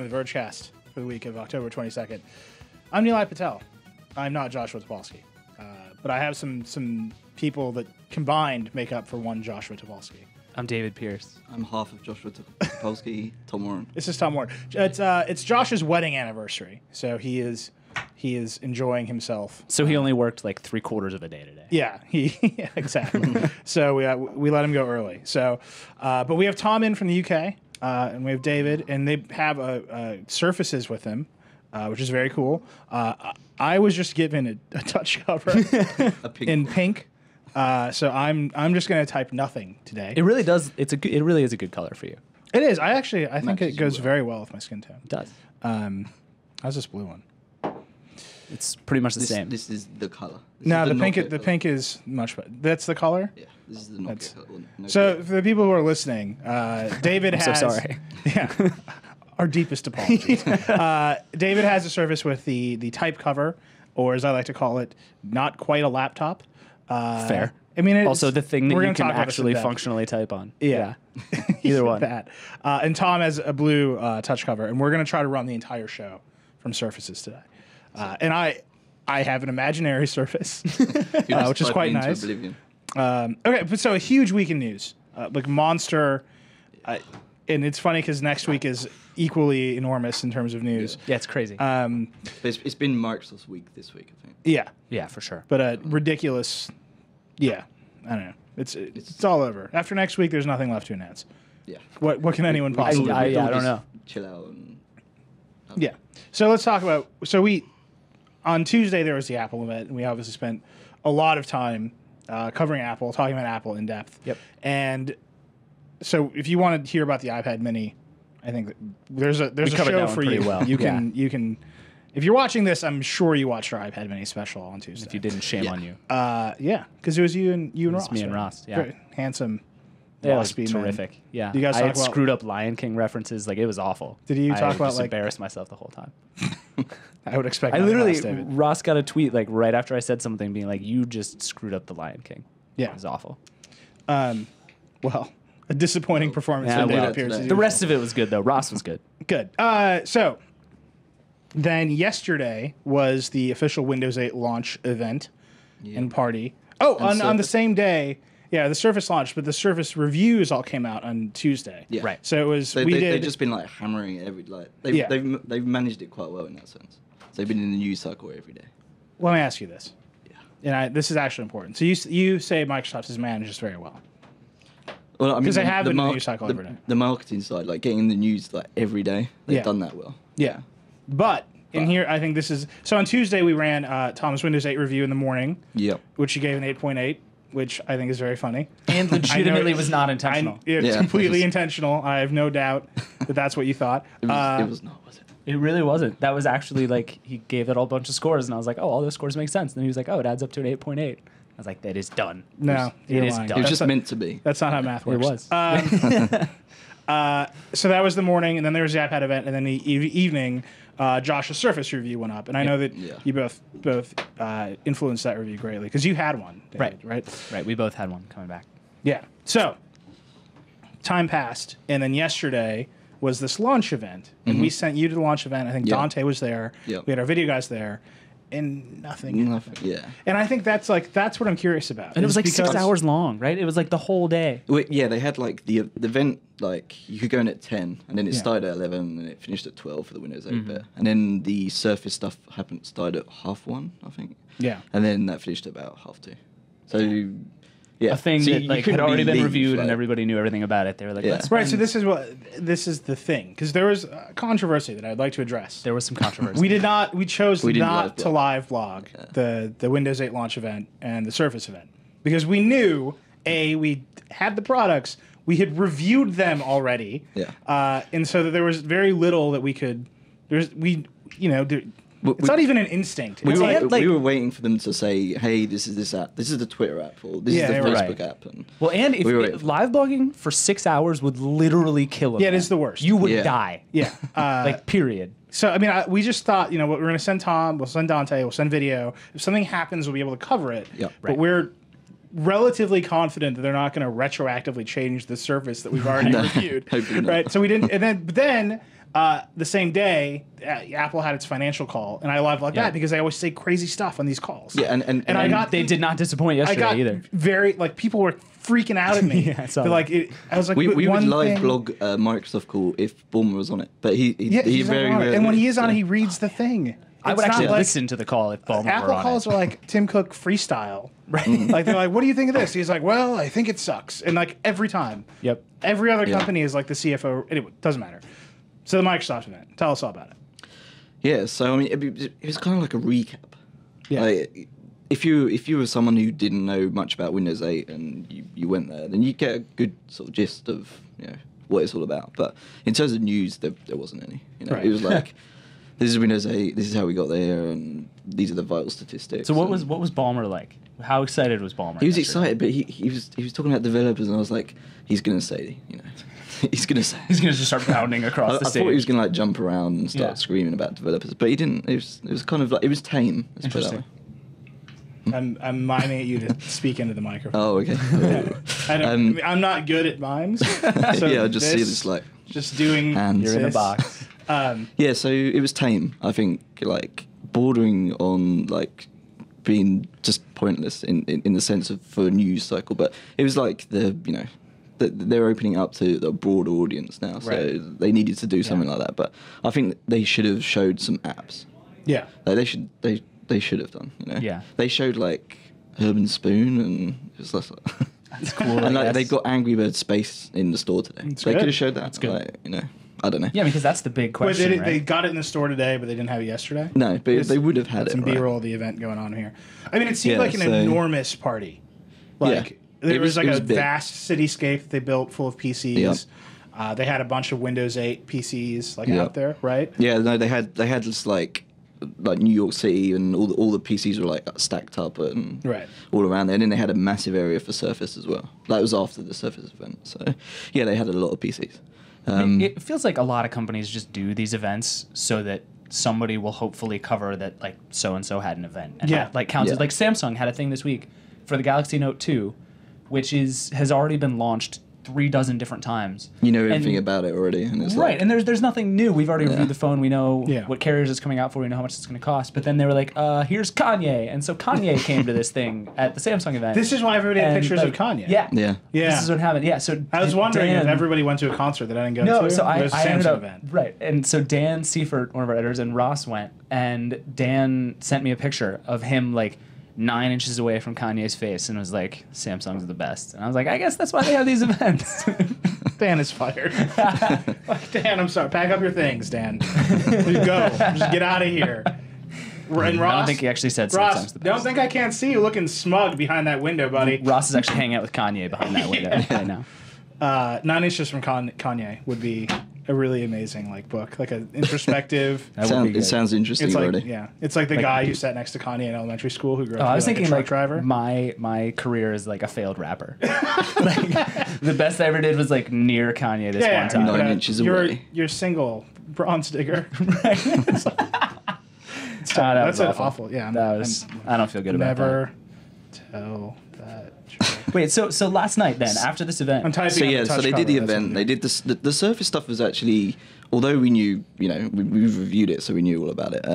welcome to the Vergecast for the week of October 22nd. I'm Nilay Patel. I'm not Joshua Topolsky, but I have some people that combined make up for one Joshua Topolsky. I'm David Pierce. I'm half of Joshua Topolsky, Tom Warren. This is Tom Warren. It's Josh's wedding anniversary, so he is enjoying himself. So he only worked like 3/4 of a day today. Yeah, exactly. So we let him go early. So, but we have Tom in from the UK, and we have David, and they have Surfaces with him, which is very cool. I was just given a touch cover in pink. So I'm just gonna type nothing today. It really does. It really is a good color for you. It is. I think it goes very well with my skin tone. It does. How's this blue one? It's pretty much the same. This is the color. No, the pink is much better. That's the color? Yeah, this is the Nokia color. So for the people who are listening, David has... so sorry. Yeah. Our deepest apologies. David has a Surface with the type cover, or as I like to call it, not quite a laptop. Fair. I mean, also the thing that you can actually functionally functionally type on. Yeah. Either one. That. And Tom has a blue touch cover, and we're going to try to run the entire show from Surfaces today. And I have an imaginary Surface, which is quite nice. Okay, but so a huge week in news, like monster, and it's funny because next week is equally enormous in terms of news. Yeah, it's crazy. It's been Microsoft's week this week, I think. Yeah, yeah, for sure. But a ridiculous. Yeah, I don't know. It's all over. After next week, there's nothing left to announce. Yeah. What can anyone possibly? I don't know. Chill out and. Yeah. So let's talk about. On Tuesday, there was the Apple event, and we obviously spent a lot of time covering Apple, talking about Apple in depth. Yep. And so if you want to hear about the iPad mini, I think that there's a show for you. Well. You can. If you're watching this, I'm sure you watched our iPad mini special on Tuesday. If you didn't, shame on you. Yeah, because it was you and Ross. Me and right? Ross. Yeah. Very handsome. That was waspy terrific. Man. Yeah. You guys I talk had about screwed up Lion King references. Like, it was awful. Did you talk about, just like... embarrassed myself the whole time. I would expect. I literally, David. Ross got a tweet like right after I said something being like, you just screwed up the Lion King. Yeah. It was awful. Well, a disappointing performance. Yeah, from well, David Pierce. the rest of it was good though. Ross was good. Good. So then yesterday was the official Windows 8 launch event and party. Oh, on the same day. Yeah, the Surface launched, but the Surface reviews all came out on Tuesday. Yeah. Right. So it was They've just been like hammering it they've managed it quite well in that sense. So they've been in the news cycle every day. Let me ask you this. Yeah. And this is actually important. So you say Microsoft has managed this very well. Well, I mean, because they have been in the news cycle every day. The marketing side, like getting in the news like every day, they've done that well. Yeah. But in here, I think this is... So on Tuesday, we ran Tom's Windows 8 review in the morning. Yep. Which you gave an 8.8, which I think is very funny. And legitimately was not intentional. It's completely intentional. I have no doubt that that's what you thought. It was not, was it? It really wasn't. That was actually like, he gave it all a bunch of scores, and I was like, oh, all those scores make sense. And then he was like, oh, it adds up to an 8.8. I was like, that is done. No, it is lying. done. It was just meant to be. That's not how math works. It was. So that was the morning, and then there was the iPad event, and then the evening, Josh's Surface review went up. And I know that you both influenced that review greatly, because you had one, David, right? Right, we both had one coming back. Yeah. So time passed, and then yesterday was this launch event, and we sent you to the launch event. I think Dante was there. Yep. We had our video guys there, and nothing happened. Yeah. And I think that's what I'm curious about. And it was like 6 hours long, right? It was like the whole day. Yeah, they had like the event, like you could go in at 10, and then it started at 11, and it finished at 12 for the Windows 8 bit. And then the Surface stuff started at 1:30, I think. Yeah. And then that finished at about 2:30. So... Yeah. A thing So that you like couldn't had already been leave, reviewed and like- everybody knew everything about it. They were like, Yeah. let's Right, so spend- this is the thing, because there was controversy that I'd like to address. There was some controversy. We chose We didn't not to live blog the Windows 8 launch event and the Surface event, because we knew, we had the products, we had reviewed them already, and so that there was very little that we could, it's not even an instinct. We It's were waiting for them to say, "Hey, this is this app. This is the Twitter app, or this is the Facebook app." And and if live blogging for 6 hours would literally kill them. Yeah, it is the worst. You would die. Yeah. Like, period. So, I mean, we just thought, we're going to send Tom, we'll send Dante, we'll send video. If something happens, we'll be able to cover it. Yep. But we're relatively confident that they're not going to retroactively change the Surface that we've already reviewed. Hopefully not. Right? So we didn't, but then The same day, Apple had its financial call, and I love that because they always say crazy stuff on these calls. Yeah, and I got they did not disappoint yesterday either. Very people were freaking out at me. I saw I was like, we would live thing, blog Microsoft call if Ballmer was on it, but he very rarely. And when he is on it, he reads the thing. I would actually listen to the call if Ballmer Apple were on calls it. are like Tim Cook freestyle. Right. They're like, what do you think of this? He's like, well, I think it sucks. And every time. Yep. Every other company is like the CFO. Anyway, doesn't matter. So the Microsoft event. Tell us all about it. Yeah, so I mean, it was kind of like a recap. Yeah. Like, if you were someone who didn't know much about Windows 8 and you went there, then you get a good sort of gist of what it's all about. But in terms of news, there wasn't any. Right. It was like, this is Windows 8. This is how we got there, and these are the vital statistics. So what was Ballmer like? How excited was Ballmer? He was excited, but he was talking about developers, and I was like, he's gonna say, he's gonna say. He's gonna just start pounding across the stage. I thought he was gonna jump around and start screaming about developers, but he didn't. It was kind of like, it was tame. Let's put it that way. I'm miming at you to speak into the microphone. Oh, okay. I'm not good at mimes. So yeah, I just see this like just doing hands. You're in a box. Yeah, so it was tame. I think bordering on being just pointless in the sense of for a news cycle, but it was like they're opening up to a broader audience now, so they needed to do something like that. But I think they should have showed some apps. Yeah, they should have done. Yeah, they showed Urban Spoon, and it was less. That's cool. And they got Angry Bird Space in the store today. They could have showed that. That's good. I don't know. Yeah, because that's the big question. They got it in the store today, but they didn't have it yesterday. No, but they would have had it. Some B-roll of the event going on here. I mean, it seemed like an enormous party. There was a vast cityscape that they built full of PCs. Yep. They had a bunch of Windows 8 PCs out there, right? Yeah, no, they had this New York City, and all the PCs were stacked up and all around there. And then they had a massive area for Surface as well. That was after the Surface event. So yeah, they had a lot of PCs. It feels like a lot of companies just do these events so that somebody will hopefully cover that so and so had an event. And counts as Samsung had a thing this week for the Galaxy Note 2, which has already been launched 36 different times. You know everything about it already, and it's and there's nothing new. We've already reviewed the phone. We know what carriers it's coming out for. We know how much it's going to cost. But then they were like, "Here's Kanye," and so Kanye came to this thing at the Samsung event. This is why everybody had pictures of Kanye. Yeah. This is what happened. Yeah. So I was wondering if everybody went to a concert that I didn't go to. No, so I ended up event. Right, and so Dan Seifert, one of our editors, and Ross went, and Dan sent me a picture of him 9 inches away from Kanye's face and was like, Samsung's the best. And I was like, I guess that's why they have these events. Dan is fired. Dan, I'm sorry. Pack up your things, Dan. Please go. Just get out of here. And Ross, I don't think he actually said Ross, Samsung's the best. Don't think I can't see you looking smug behind that window, buddy. Ross is actually hanging out with Kanye behind that window right now. 9 Inches from Kanye would be a really amazing book, an introspective. It sounds interesting already. Yeah, it's like the guy who sat next to Kanye in elementary school who grew up. I was thinking a truck driver. My career is a failed rapper. The best I ever did was near Kanye this one time. 9 inches away. You're single, bronze digger. That's awful. Yeah, I don't feel good about that. Never tell that. Wait, so last night then, after this event, I'm typing so they did the event. They did the Surface stuff was actually, although we knew, we've reviewed it, so we knew all about it.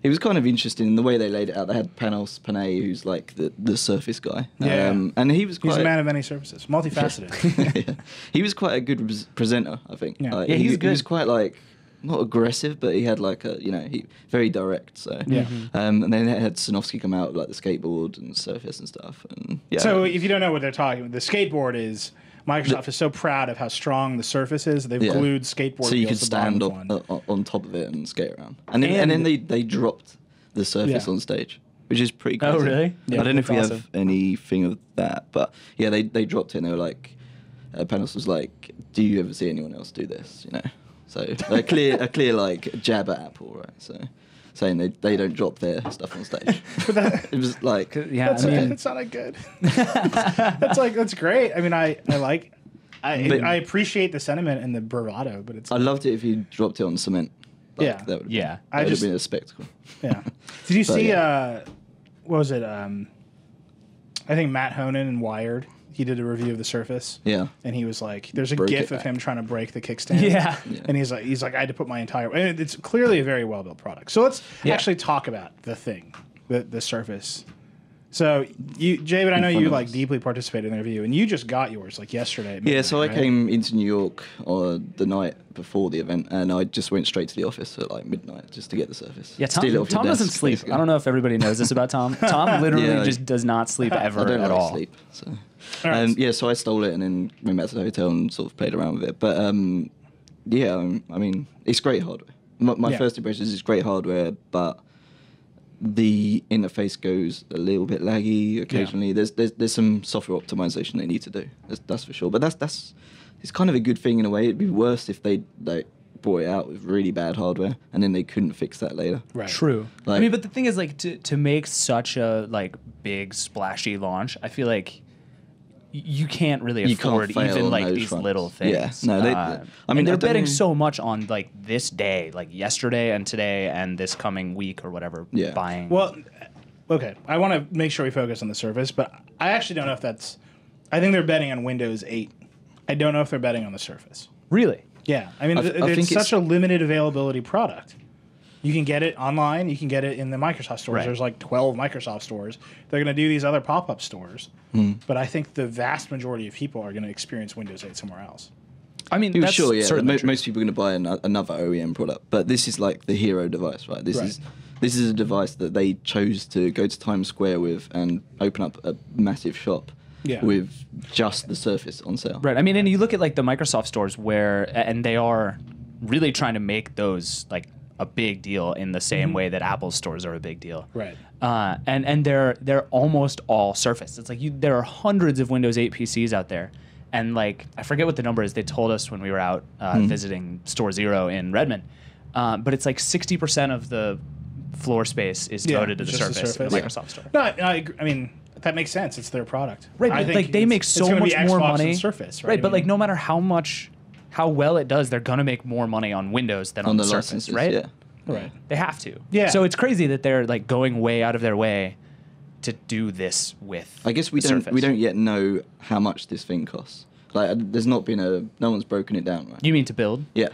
It was kind of interesting in the way they laid it out. They had Panos Panay, who's the Surface guy, and he's a man of many surfaces, multifaceted. Yeah. He was quite a good presenter, I think. Yeah, he's good. He was quite not aggressive, but he had he very direct. So and then they had Sanofsky come out with the skateboard and Surface and stuff. And So if you don't know what they're talking about, the skateboard is Microsoft is so proud of how strong the Surface is. They've glued skateboard. So you could stand on top of it and skate around. And then they dropped the Surface on stage, which is pretty crazy. Oh really? Yeah, I don't know if we have anything of that, but yeah, they dropped it. And they were like, Panos was like, "Do you ever see anyone else do this?" So a clear jab at Apple, right? So saying they don't drop their stuff on stage. It was it's not good. That's great. I mean, I appreciate the sentiment and the bravado, but I loved it if you dropped it on cement. That would have been a spectacle. Yeah. Did you see? What was it? I think Matt Honan in Wired. he did a review of the Surface. Yeah. And he was like, there's a Broke GIF it of him trying to break the kickstand. Yeah. And he's like, I had to put my entire. And it's clearly a very well built product. So let's actually talk about the thing, the Surface. So you, David, I know you like deeply participated in the review, and you just got yours like yesterday. At midnight, So I right? came into New York the night before the event, and I just went straight to the office at like midnight just to get the Surface. Yeah, Steal it off your Tom doesn't desk, sleep. basically. I don't know if everybody knows this about Tom. Tom literally just does not sleep ever I don't at like all. sleep. So. Right. So I stole it and then went back to the hotel and sort of played around with it. But I mean, it's great hardware. My first impression is it's great hardware, but the interface goes a little bit laggy occasionally. Yeah. There's some software optimization they need to do. That's for sure. But that's it's kind of a good thing in a way. It'd be worse if they brought it out with really bad hardware and then they couldn't fix that later. Right. True. Like- I mean, but the thing is, like, to make such a like big splashy launch, I feel like you can't really You can't afford fail even on like those these fronts. little things. Yeah. No, I mean, they're I don't betting know- so much on like this day, like yesterday and today and this coming week or whatever. Yeah. Buying. Well, okay. I want to make sure we focus on the Surface, but I actually don't know if that's. I think they're betting on Windows 8. I don't know if they're betting on the Surface. Really? Yeah, I mean, I think it's such it's- a limited availability product. You can get it online. You can get it in the Microsoft stores. Right. There's like 12 Microsoft stores. They're going to do these other pop-up stores. But I think the vast majority of people are going to experience Windows 8 somewhere else. I mean, Yeah, that's sure, yeah. certainly true. Most people are going to buy another OEM product, but this is like the hero device, right? This is a device that they chose to go to Times Square with and open up a massive shop with just the Surface on sale. Right. I mean, and you look at like the Microsoft stores and they are really trying to make those like a big deal in the same way that Apple's stores are a big deal. Right. And they're almost all Surface. It's like there are hundreds of Windows 8 PCs out there. And like, I forget what the number is. They told us when we were out visiting Store Zero in Redmond. But it's like 60% of the floor space is devoted to the just Surface in the Microsoft store. No, I mean, that makes sense. It's their product. Right, I but think like they make so gonna much be more Xbox money. and Surface, right? Right, I but mean, like no matter how well it does, they're gonna make more money on Windows than on the Surface, licenses, right? Yeah. right. They have to. Yeah. So it's crazy that they're like going way out of their way to do this with. I guess we the don't Surface. we don't yet know how much this thing costs. Like, there's not been no one's broken it down, right? You mean to build? Yeah.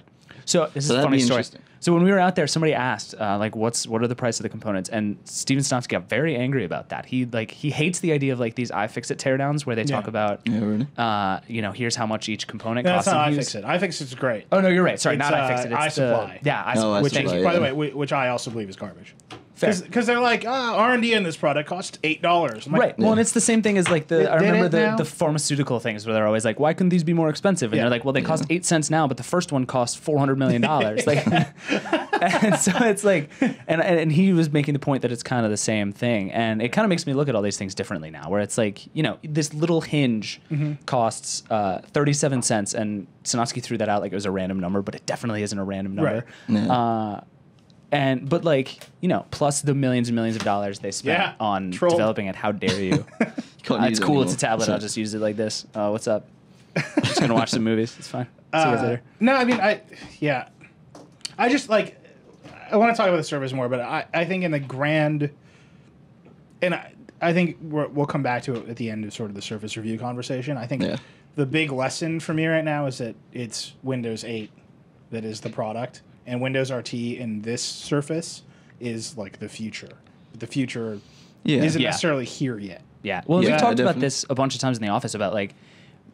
So this is a that'd funny be story. interesting. So when we were out there, somebody asked, like, what are the price of the components? And Steven Snopsky got very angry about that. He hates the idea of like these iFixit teardowns where they talk about, Yeah, really? here's how much each component No, costs. that's not And he was- iFixit. iFixit's great. Oh no, you're right. Sorry, It's, not iFixit. It's iSupply. iSupply. Thank you. By the Yeah. way, which I also believe is garbage. Fair. Because they're like, R&D in this product costs $8. I'm like, Right. Well, and it's the same thing as like I did remember it now? the pharmaceutical things where they're always like, why couldn't these be more expensive? And Yeah. they're like, well, they cost 8 cents now, but the first one cost $400 million. Like, and so it's like, and he was making the point that it's kind of the same thing, and it kind of makes me look at all these things differently now, where it's like, this little hinge costs 37 cents, and Sinofsky threw that out like it was a random number, but it definitely isn't a random number. Right. Yeah. But like, plus the millions and millions of dollars they spent on trolled. developing it, how dare you? Can't use It's it cool. anymore. It's a tablet. I'll just use it like this. What's up? I'm just gonna watch some movies. It's fine. See you guys later. No, I mean, I just like, I want to talk about the Surface more, but I think in the grand, and I think we'll come back to it at the end of sort of the Surface review conversation. I think the big lesson for me right now is that it's Windows 8 that is the product, and Windows RT in this Surface is like the future. But the future isn't necessarily here yet. Yeah. Well, Yeah, we've talked about definitely. this a bunch of times in the office about like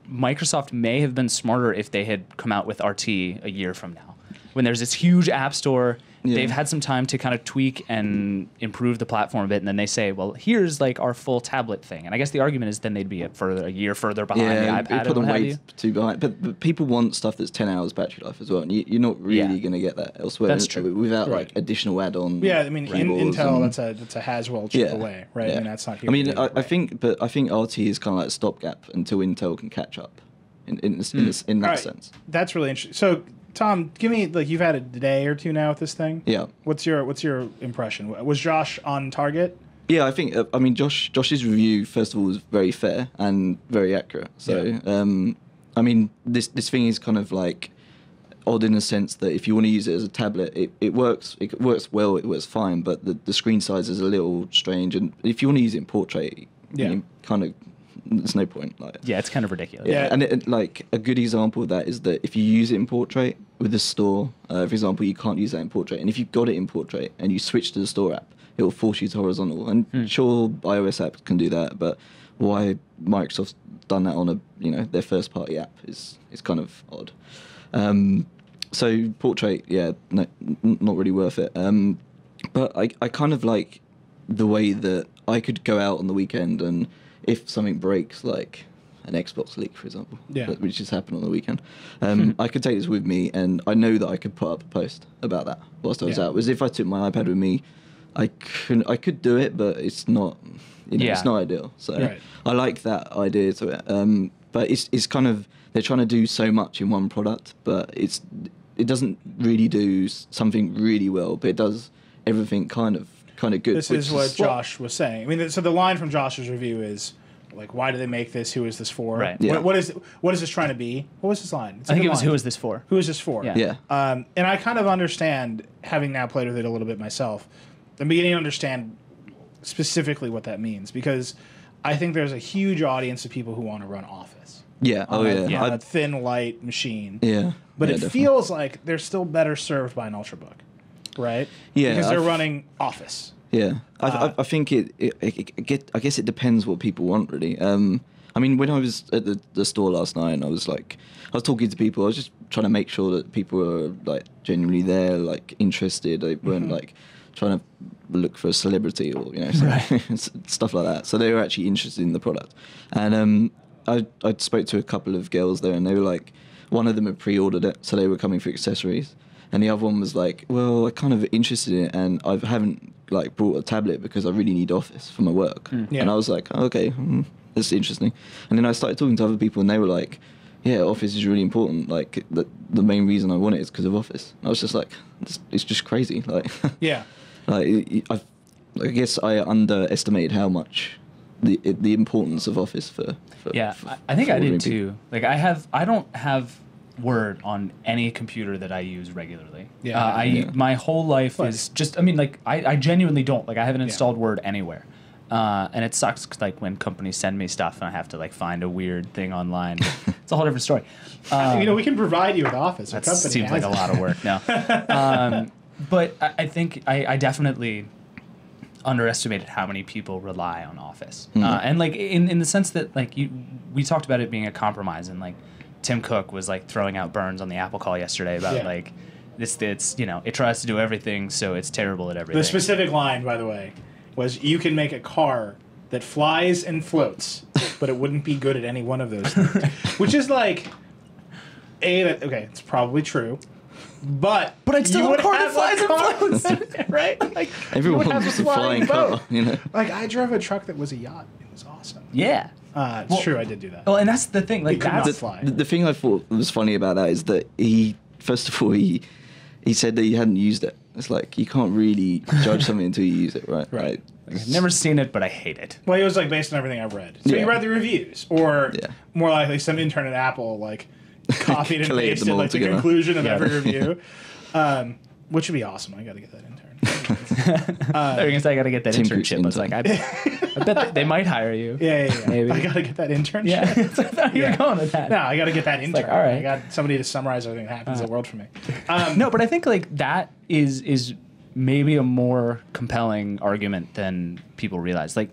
Microsoft may have been smarter if they had come out with RT a year from now, when there's this huge app store. Yeah. They've had some time to kind of tweak and improve the platform a bit, and then they say, well, here's like our full tablet thing. And I guess the argument is then they'd be a year further behind the iPad you and put them what have way you. too behind. But people want stuff that's 10 hours battery life as well, and you're not really going to get that elsewhere. That's true. Without Right. like additional add-on. Yeah, I mean, keyboards Intel, and- that's a Haswell chip away, right? I mean, that's not here. I mean, today, I right? think RT is kind of like a stopgap until Intel can catch up. In that All right, sense. That's really interesting. So, Tom, give me you've had a day or two now with this thing. Yeah. What's your impression? Was Josh on target? Yeah, I think. Josh's review first of all was very fair and very accurate. So, I mean, this thing is kind of like odd in the sense that if you want to use it as a tablet, it works. It works well. It works fine. But the screen size is a little strange. And if you want to use it in portrait, Yeah. you kind of there's no point. Like, yeah, it's kind of ridiculous. yeah. And like a good example of that is that if you use it in portrait with the store, for example, you can't use that in portrait. And if you've got it in portrait and you switch to the store app, it will force you to horizontal. And sure, iOS apps can do that, but why Microsoft's done that on their first party app is kind of odd. So portrait, yeah, no, not really worth it. But I kind of like the way that I could go out on the weekend and if something breaks, like an Xbox leak, for example, which has happened on the weekend, I could take this with me, and I know that I could put up a post about that whilst I was out. Whereas if I took my iPad with me, I could do it, but it's not, it's not ideal. So I like that idea to it. But it's kind of, they're trying to do so much in one product, but it doesn't really do something really well, but it does everything kind of good. This is what Josh was saying. I mean, so the line from Josh's review is like, "Why do they make this? Who is this for? Right. Yeah. What is this trying to be? What was his line? I think it was, "Who is this for? Who is this for?" Yeah. And I kind of understand, having now played with it a little bit myself. I'm beginning to understand specifically what that means, because I think there's a huge audience of people who want to run Office. Yeah. On a thin, light machine. Yeah. But it definitely feels like they're still better served by an Ultrabook, right? Yeah. Because they're running Office. Yeah. I think I guess it depends what people want, really. I mean, when I was at the store last night, and I was talking to people, I was just trying to make sure that people were like genuinely there, like interested. They weren't like trying to look for a celebrity or stuff like that. So they were actually interested in the product. And I spoke to a couple of girls there, and they were like, one of them had pre-ordered it, so they were coming for accessories, and the other one was like, well, I'm kind of interested in it, and I haven't like brought a tablet because I really need Office for my work. And I was like, oh, okay, that's interesting. And then I started talking to other people, and they were like, yeah, Office is really important. Like the main reason I want it is because of Office. And I was just like, it's just crazy. Like, yeah, like I guess I underestimated how much the importance of Office for I think I did too. Like I don't have Word on any computer that I use regularly. My whole life is just, I mean, like I genuinely don't, like I haven't installed Word anywhere. And it sucks like when companies send me stuff and I have to like find a weird thing online. It's a whole different story. We can provide you with Office. That seems like a lot of work now. But I think I definitely underestimated how many people rely on Office. And like in the sense that like we talked about it being a compromise, and like Tim Cook was like throwing out burns on the Apple call yesterday about like it's it tries to do everything, so it's terrible at everything. The specific line, by the way, was you can make a car that flies and floats, but it wouldn't be good at any one of those things. Which is like, okay, it's probably true. But I'd still have a car that flies and floats, right? Like everyone wants a flying car, Like I drove a truck that was a yacht. It was awesome. Yeah. It's true, I did do that. Well, and that's the thing. Like that's fly. The thing I thought was funny about that is that he said that he hadn't used it. It's like you can't really judge something until you use it, right? Right. Like, I've never seen it, but I hate it. Well, it was like based on everything I've read. So you read the reviews, or more likely some intern at Apple like copied and pasted like the conclusion of every review, which would be awesome. I got to get that intern. I was gonna say I got to get that internship. I was like, I bet they might hire you. Yeah. Maybe. I got to get that internship. Yeah, I thought you were going with that. No, I got to get that intern. Like, all right. I got somebody to summarize everything that happens in the world for me. No, but I think like that is maybe a more compelling argument than people realize. Like,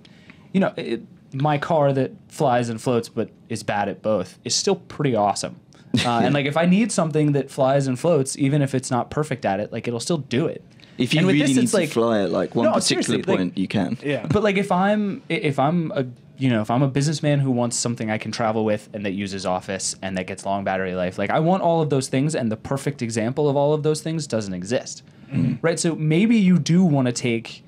my car that flies and floats but is bad at both is still pretty awesome. And like if I need something that flies and floats, even if it's not perfect at it, like it'll still do it. If you really need to fly at like one particular point, like, you can. Yeah. But like if I'm a businessman who wants something I can travel with and that uses Office and that gets long battery life, like I want all of those things, and the perfect example of all of those things doesn't exist. Right? So maybe you do want to take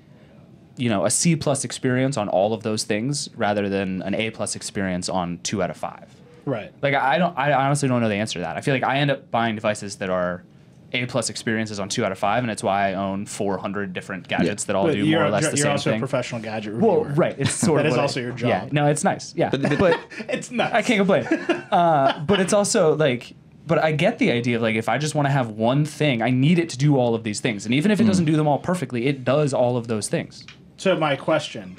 a C+ experience on all of those things rather than an A+ experience on 2 out of 5. Right. Like I honestly don't know the answer to that. I feel like I end up buying devices that are A+ experiences on 2 out of 5, and it's why I own 400 different gadgets that all do more or less the same thing. You're also a professional gadget reviewer. Well, right. It's sort of that is also your job. Yeah. No, it's nice. Yeah. But it's nice. I can't complain. But it's also like, but I get the idea of like if I just want to have one thing, I need it to do all of these things, and even if it doesn't do them all perfectly, it does all of those things. So my question,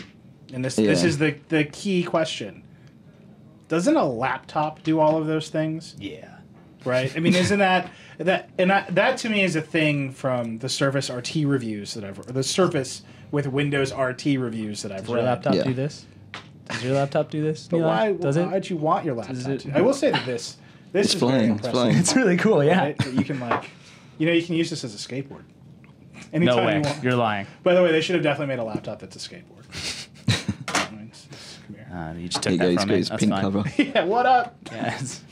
and this is the key question: doesn't a laptop do all of those things? Yeah. Right? I mean, isn't that that to me is a thing from the Surface RT reviews that the Surface with Windows RT reviews that I've Does your read. laptop do this? Does your laptop do this? But why'd you want your laptop to? I will say that this is very impressive. It's really cool, yeah. Right? That you can you can use this as a skateboard. Anytime No way. you want. You're lying. By the way, they should have definitely made a laptop that's a skateboard. Come here. You just took that from me. That's pink fine. cover. Yeah, what up? Yes.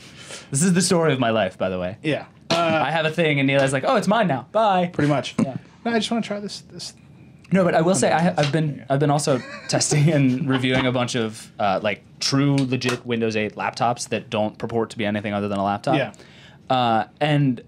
This is the story of my life, by the way. Yeah. I have a thing, and Nilay's like, "Oh, it's mine now. Bye." Pretty much. Yeah. No, I just want to try this. No, but I will say I've been also testing and reviewing a bunch of true legit Windows 8 laptops that don't purport to be anything other than a laptop. Yeah. And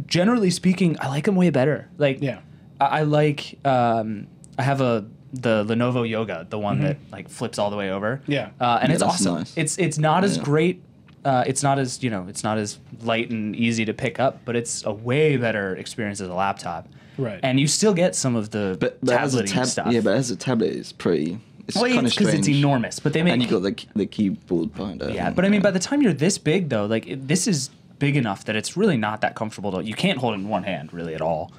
generally speaking, I like them way better. Like, Yeah. I like I have the Lenovo Yoga, the one that flips all the way over. Yeah. And it's that's awesome. nice. It's not as great. It's not as light and easy to pick up, but it's a way better experience as a laptop. Right. And you still get some of the tablet stuff. Yeah, but as a tablet, it's pretty. It's Well, kind of it's because strange. it's enormous, but they make And you got the keyboard behind it. yeah. But I mean, by the time you're this big though, this is big enough that it's really not that comfortable. You can't hold it in one hand really at all,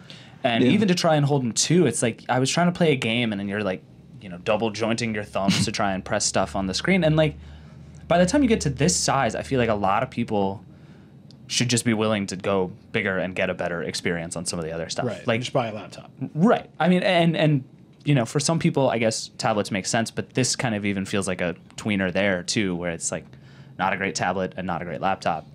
and even to try and hold in two, it's like I was trying to play a game and then you're double jointing your thumbs to try and press stuff on the screen, and by the time you get to this size, I feel like a lot of people should just be willing to go bigger and get a better experience on some of the other stuff. Right. Just buy a laptop. Right. I mean, and for some people, I guess tablets make sense, but this kind of even feels like a tweener there too, where it's not a great tablet and not a great laptop.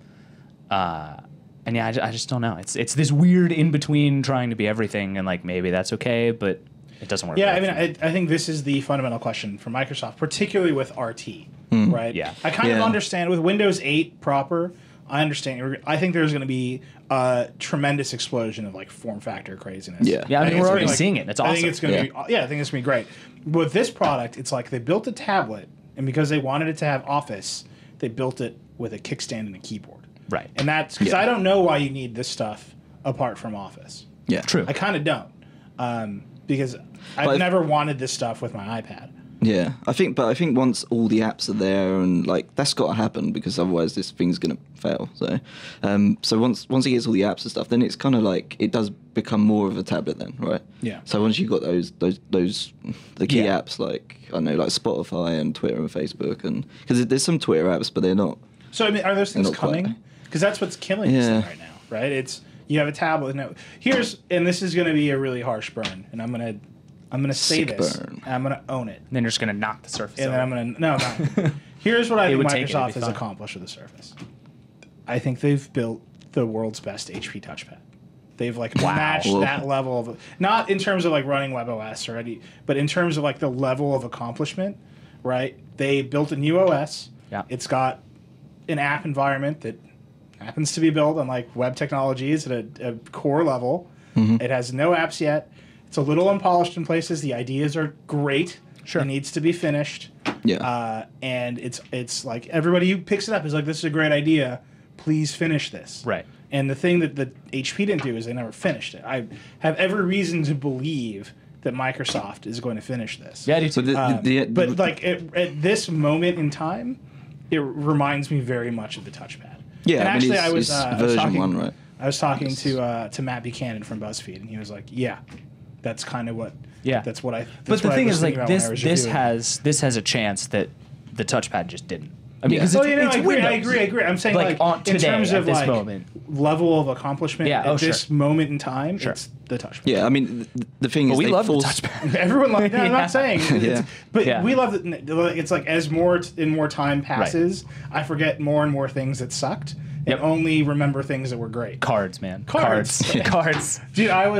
And yeah, I just don't know. It's this weird in between trying to be everything, and maybe that's okay, but it doesn't work. Yeah, I mean, I think this is the fundamental question for Microsoft, particularly with RT, right? Yeah. I kind of understand with Windows 8 proper. I understand. I think there's going to be a tremendous explosion of form factor craziness. Yeah. Yeah, I mean, we're already seeing it. It's awesome. I think it's going to be. Yeah, I think it's going to be great. With this product, it's they built a tablet, and because they wanted it to have Office, they built it with a kickstand and a keyboard. Right. And that's because I don't know why you need this stuff apart from Office. Yeah. True. I kind of don't, because I've never wanted this stuff with my iPad. Yeah, I think once all the apps are there, and that's got to happen, because otherwise this thing's gonna fail. So, so once it gets all the apps and stuff, then it's kind of it does become more of a tablet then, right? Yeah. So once you've got the key apps I know Spotify and Twitter and Facebook, and because there's some Twitter apps, but they're not. So I mean, are those things coming? Because that's what's killing this thing right now, right? It's you have a tablet. No, and this is going to be a really harsh burn, and I'm gonna say Sick this, burn. and I'm gonna own it. Then you're just gonna knock the Surface And over. then I'm gonna Here's what I think would take it, it'd Microsoft be has fine. accomplished with the Surface. I think they've built the world's best HP touchpad. They've matched that level of not in terms of running WebOS or any, but in terms of the level of accomplishment. Right? They built a new OS. Yeah. It's got an app environment that happens to be built on web technologies at a core level. It has no apps yet. It's a little unpolished in places. The ideas are great. Sure. It needs to be finished. Yeah. And it's everybody who picks it up is this is a great idea. Please finish this. Right. And the thing that the HP didn't do is they never finished it. I have every reason to believe that Microsoft is going to finish this. Yeah, I do too. But at this moment in time, it reminds me very much of the touchpad. Yeah, and actually, I was version talking, 1, right? I was talking to Matt Buchanan from BuzzFeed, and he was like, "Yeah, that's kind of what. Yeah, that's what I." But the thing is, this has a chance that the touchpad just didn't. I mean, because I agree. I'm saying on in today, terms of this moment. level of accomplishment at this moment in time, it's the touchpad. Yeah, I mean the thing is, we they love the forced touchpad. Everyone loves. No, I'm not saying. But we love it. It's as more time passes, I forget more and more things that sucked, and only remember things that were great. Cards, man. Cards. Cards. Dude, I don't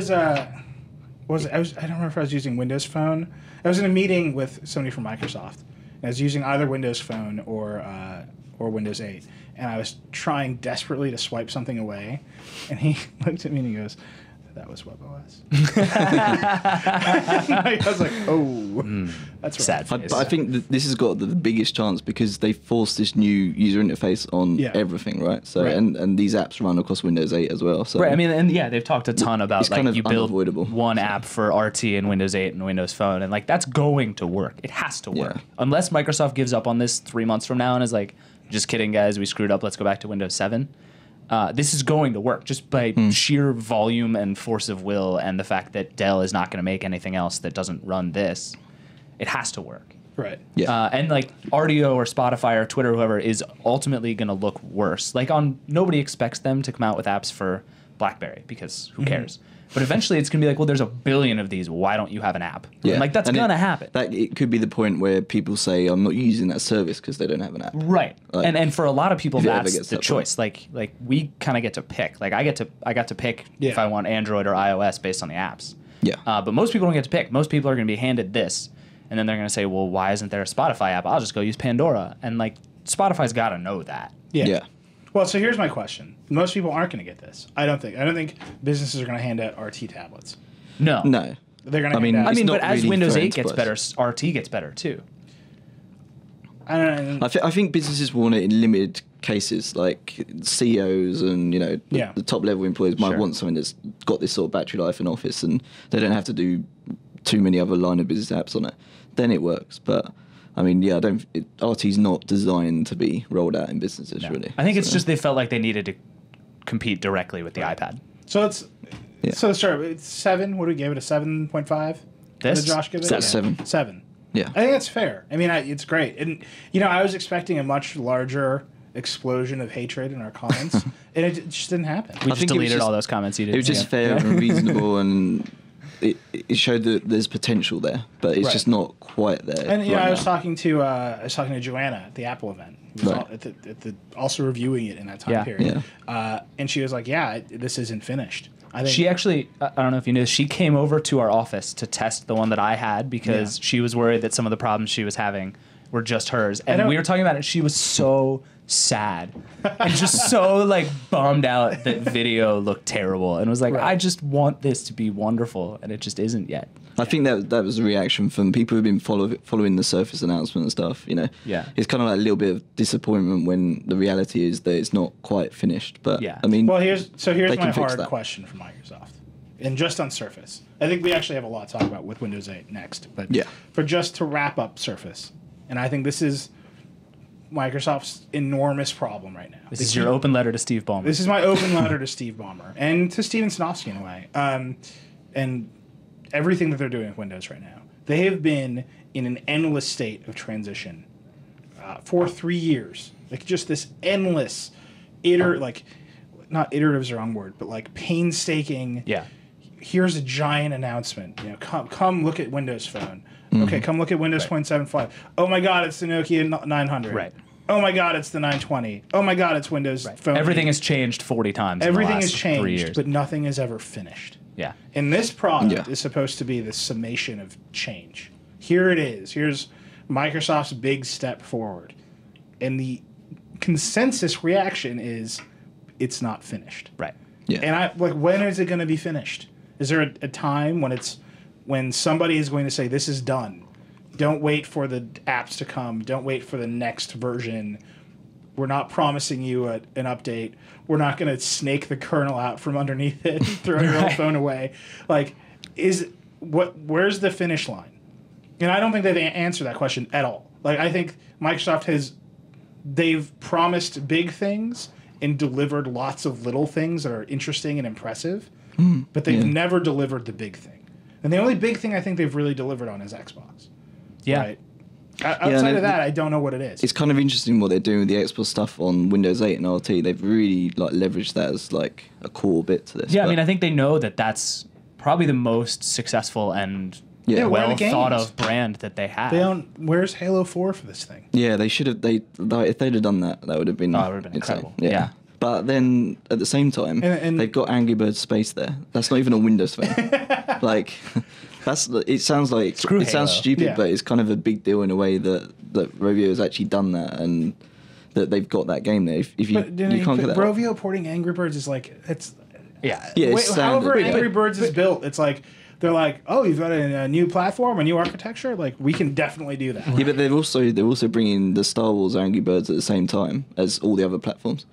remember if I was using Windows Phone. I was in a meeting with somebody from Microsoft. I was using either Windows Phone or Windows 8, and I was trying desperately to swipe something away, and he looked at me and he goes, "That was WebOS." I was like, "Oh, that's sad." But I think this has got the biggest chance because they forced this new user interface on everything, right? So and these apps run across Windows 8 as well. So right. I mean, and they've talked a ton about you build one app for RT in Windows 8 and Windows Phone, and that's going to work. It has to work unless Microsoft gives up on this 3 months from now and is like, just kidding, guys, we screwed up. Let's go back to Windows 7. This is going to work just by sheer volume and force of will, and the fact that Dell is not going to make anything else that doesn't run this. It has to work. Right. Yeah. And like RDO or Spotify or Twitter or whoever is ultimately going to look worse. Like nobody expects them to come out with apps for BlackBerry because who cares? But eventually it's going to be like, well, there's a billion of these. Why don't you have an app? Yeah. Like that's going to happen. It could be the point where people say, I'm not using that service because they don't have an app. Right. Like, and for a lot of people, that's the choice. Point. Like we kind of get to pick. Like I got to pick if I want Android or iOS based on the apps. Yeah. But most people don't get to pick. Most people are going to be handed this. And then they're going to say, well, why isn't there a Spotify app? I'll just go use Pandora. And, like, Spotify's got to know that. Yeah. Well, so here's my question. Most people aren't going to get this. I don't think businesses are going to hand out RT tablets. No. They're going to hand out... I mean, but as Windows 8 gets better, RT gets better, too. I don't know. I think businesses want it in limited cases, like CEOs and, the top-level employees might want something that's got this sort of battery life in office, and they don't have to do too many other line of business apps on it. Then it works, but I mean, RT's not designed to be rolled out in businesses, really. I think it's just they felt like they needed to compete directly with the iPad. So it's 7. What do we give it? A 7.5? This? Did Josh give it? That's 7. 7. Yeah, I think that's fair. I mean, it's great, and I was expecting a much larger explosion of hatred in our comments, and it just didn't happen. We just deleted all those comments you did. It was just fair and reasonable, and it showed that there's potential there, but it's just not quite there. And I was talking to Joanna at the Apple event, also reviewing it in that time period. Yeah. And she was like, "Yeah, this isn't finished." I think she actually, I don't know if you knew, she came over to our office to test the one that I had because she was worried that some of the problems she was having were just hers, and we were talking about it. She was so sad and just so like bummed out that video looked terrible, and was like, I just want this to be wonderful, and it just isn't yet. I think that was a reaction from people who've been following the Surface announcement and stuff. It's kind of like a little bit of disappointment when the reality is that it's not quite finished. But I mean, well, here's my hard question for Microsoft, and just on Surface, I think we actually have a lot to talk about with Windows 8 next. But for just to wrap up Surface, and I think this is Microsoft's enormous problem right now. This is your open letter to Steve Ballmer. This is my open letter to Steve Ballmer and to Steven Sinofsky in a way. And everything that they're doing with Windows right now. They have been in an endless state of transition for 3 years. Like just this endless, not iterative is the wrong word, but like painstaking. Yeah. Here's a giant announcement. Come look at Windows Phone. Mm-hmm. Okay, come look at Windows 0.75. Oh my God, it's the Nokia 900. Right. Oh my God, it's the 920. Oh my God, it's Windows Phone. Everything has changed 40 times. Everything in the last has changed, 3 years. but nothing is ever finished. Yeah. And this product is supposed to be the summation of change. Here it is. Here's Microsoft's big step forward. And the consensus reaction is it's not finished. Right. Yeah. And when is it going to be finished? Is there a time when somebody is going to say this is done? Don't wait for the apps to come. Don't wait for the next version. We're not promising you an update. We're not going to snake the kernel out from underneath it and throw your old phone away. Where's the finish line? And I don't think they've answered that question at all. I think Microsoft they've promised big things and delivered lots of little things that are interesting and impressive, but they've never delivered the big thing. And the only big thing I think they've really delivered on is Xbox. Yeah. Right? Outside of that, I don't know what it is. It's kind of interesting what they're doing with the Xbox stuff on Windows 8 and RT. They've really leveraged that as a core bit to this. Yeah, I mean, I think they know that that's probably the most successful and well thought of brand that they have. Where's Halo 4 for this thing? Yeah, they should have. If they'd have done that, that would have been. Oh, it would have been incredible. Yeah. But then at the same time, and they've got Angry Birds Space there. That's not even a Windows phone. It sounds stupid, but it's kind of a big deal in a way that Rovio has actually done that, and that they've got that game there. If you can't get that. Rovio porting Angry Birds is it's however Angry Birds is built, it's like they're like, oh, you've got a new platform, a new architecture. We can definitely do that. Yeah, but they're also bringing the Star Wars Angry Birds at the same time as all the other platforms.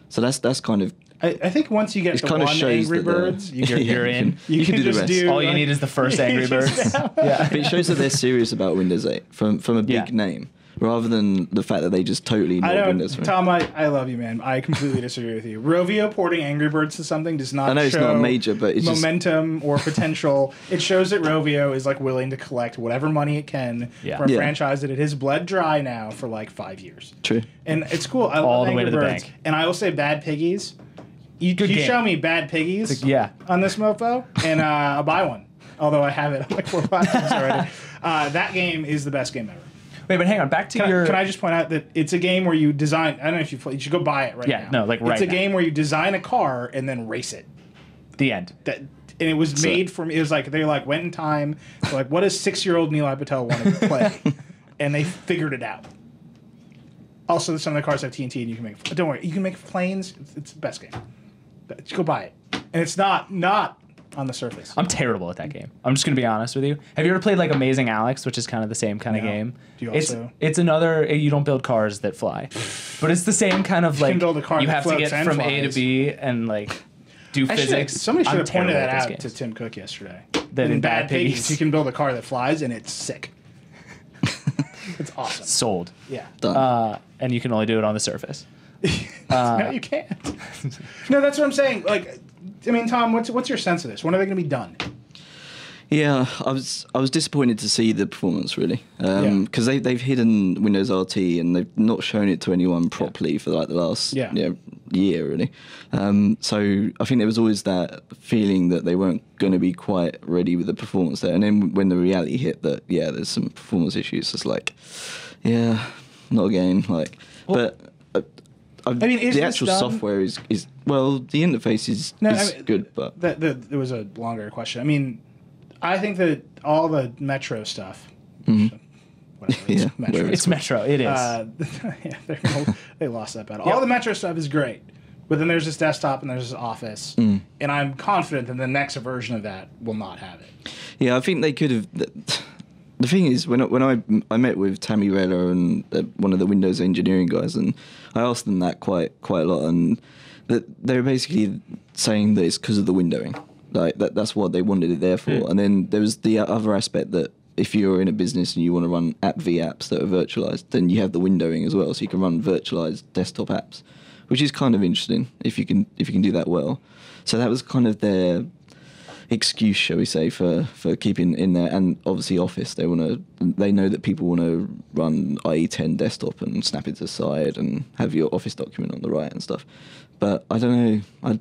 So that's kind of. I think once you get to one Angry Birds, you're in. You can just do. All you need is the first Angry Birds. But it shows that they're serious about Windows 8 from a big name. rather than the fact that they just totally ignored Windows Phone. Tom, I love you, man. I completely disagree with you. Rovio porting Angry Birds to something does not I know show it's not major, but it's momentum or potential. It shows that Rovio is like willing to collect whatever money it can for a franchise that it has bled dry now for like 5 years. True. And it's cool. I all love the way Angry to the Birds. bank. And I will say Bad Piggies. You game. show me Bad Piggies on this mofo, and I'll buy one. Although I have it on like 4 platforms already. That game is the best game ever. Wait, but hang on. Back to Can I just point out that it's a game where you design... I don't know if you should go buy it right now. Yeah, no, like right now. It's a game where you design a car and then race it. The end. And it was made for me. It was like, they like went in time. They're like, what does 6-year-old Nilay Patel want to play? And they figured it out. Also, some of the cars have TNT and you can make... Don't worry, you can make planes. It's the best game. Just go buy it. And it's not on the Surface. I'm terrible at that game. I'm just gonna be honest with you. Have you ever played like Amazing Alex, which is kind of the same kind of game? Do you also? It's another. You don't build cars that fly, but it's the same kind of like can build a car you that have to floats get and from flies. A to B and like do physics. Somebody should I'm have pointed terrible that at out those to games. Tim Cook yesterday. That in Bad Piggies you can build a car that flies and it's sick. It's awesome. Sold. Yeah. And you can only do it on the Surface. No, you can't. No, that's what I'm saying. Like, I mean, Tom, what's your sense of this? When are they going to be done? Yeah, I was disappointed to see the performance really, because they've hidden Windows RT and they've not shown it to anyone properly for like the last year really. So I think there was always that feeling that they weren't going to be quite ready with the performance there, and then when the reality hit that there's some performance issues, it's like not again like, but. I mean, the actual software is well, the interface is good, but there was a longer question. I mean, I think that all the Metro stuff, whatever, it's Metro. It is. They lost that battle. All the Metro stuff is great, but then there's this desktop and there's this Office, and I'm confident that the next version of that will not have it. Yeah, I think they could have. The thing is, when I met with Tammy Rella and one of the Windows engineering guys, and I asked them that quite a lot, and that they were basically saying that it's because of the windowing, like that's what they wanted it there for. And then there was the other aspect that if you're in a business and you want to run apps that are virtualized, then you have the windowing as well, so you can run virtualized desktop apps, which is kind of interesting if you can do that well. So that was kind of their excuse, shall we say, for keeping in there. And obviously Office, they know that people want to run IE10 desktop and snap it to the side and have your Office document on the right and stuff. But I don't know,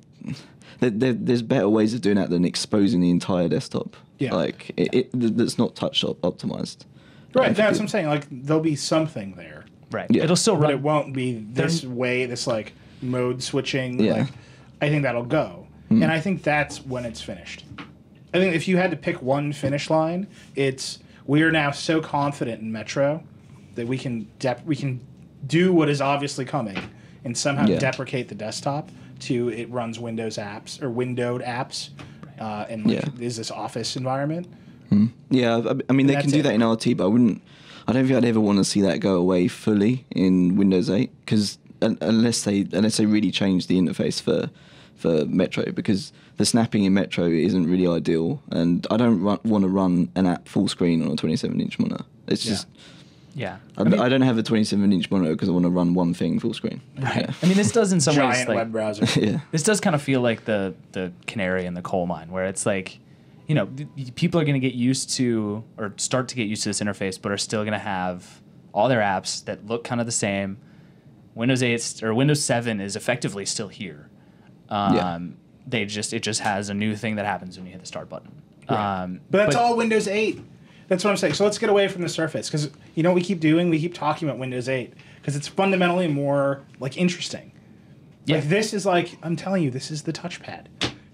there's better ways of doing that than exposing the entire desktop. Like that's not touch optimized. Right, that's what I'm saying. Like there'll be something there. Right. Yeah. It'll still run. But it won't be this way, this like mode switching. Yeah. Like, I think that'll go. And I think that's when it's finished. I think if you had to pick one finish line, it's we are now so confident in Metro that we can do what is obviously coming and somehow deprecate the desktop to it runs Windows apps or windowed apps and is this Office environment. Yeah, I mean they can do that in RT, but I don't think I'd ever want to see that go away fully in Windows 8 because unless they really change the interface for Metro, because the snapping in Metro isn't really ideal, and I don't want to run an app full screen on a 27-inch monitor. It's just I don't have a 27-inch monitor because I want to run one thing full screen. Right. I mean, this does in some ways giant like web browser. This does kind of feel like the canary in the coal mine, where it's like, you know, people are going to get used to or start to get used to this interface, but are still going to have all their apps that look kind of the same. Windows 8 or Windows 7 is effectively still here. It just has a new thing that happens when you hit the start button. Right. But that's all Windows 8. That's what I'm saying. So let's get away from the Surface, because you know what we keep doing? We keep talking about Windows 8 because it's fundamentally more like interesting. Yeah. Like this is like, I'm telling you, this is the touchpad.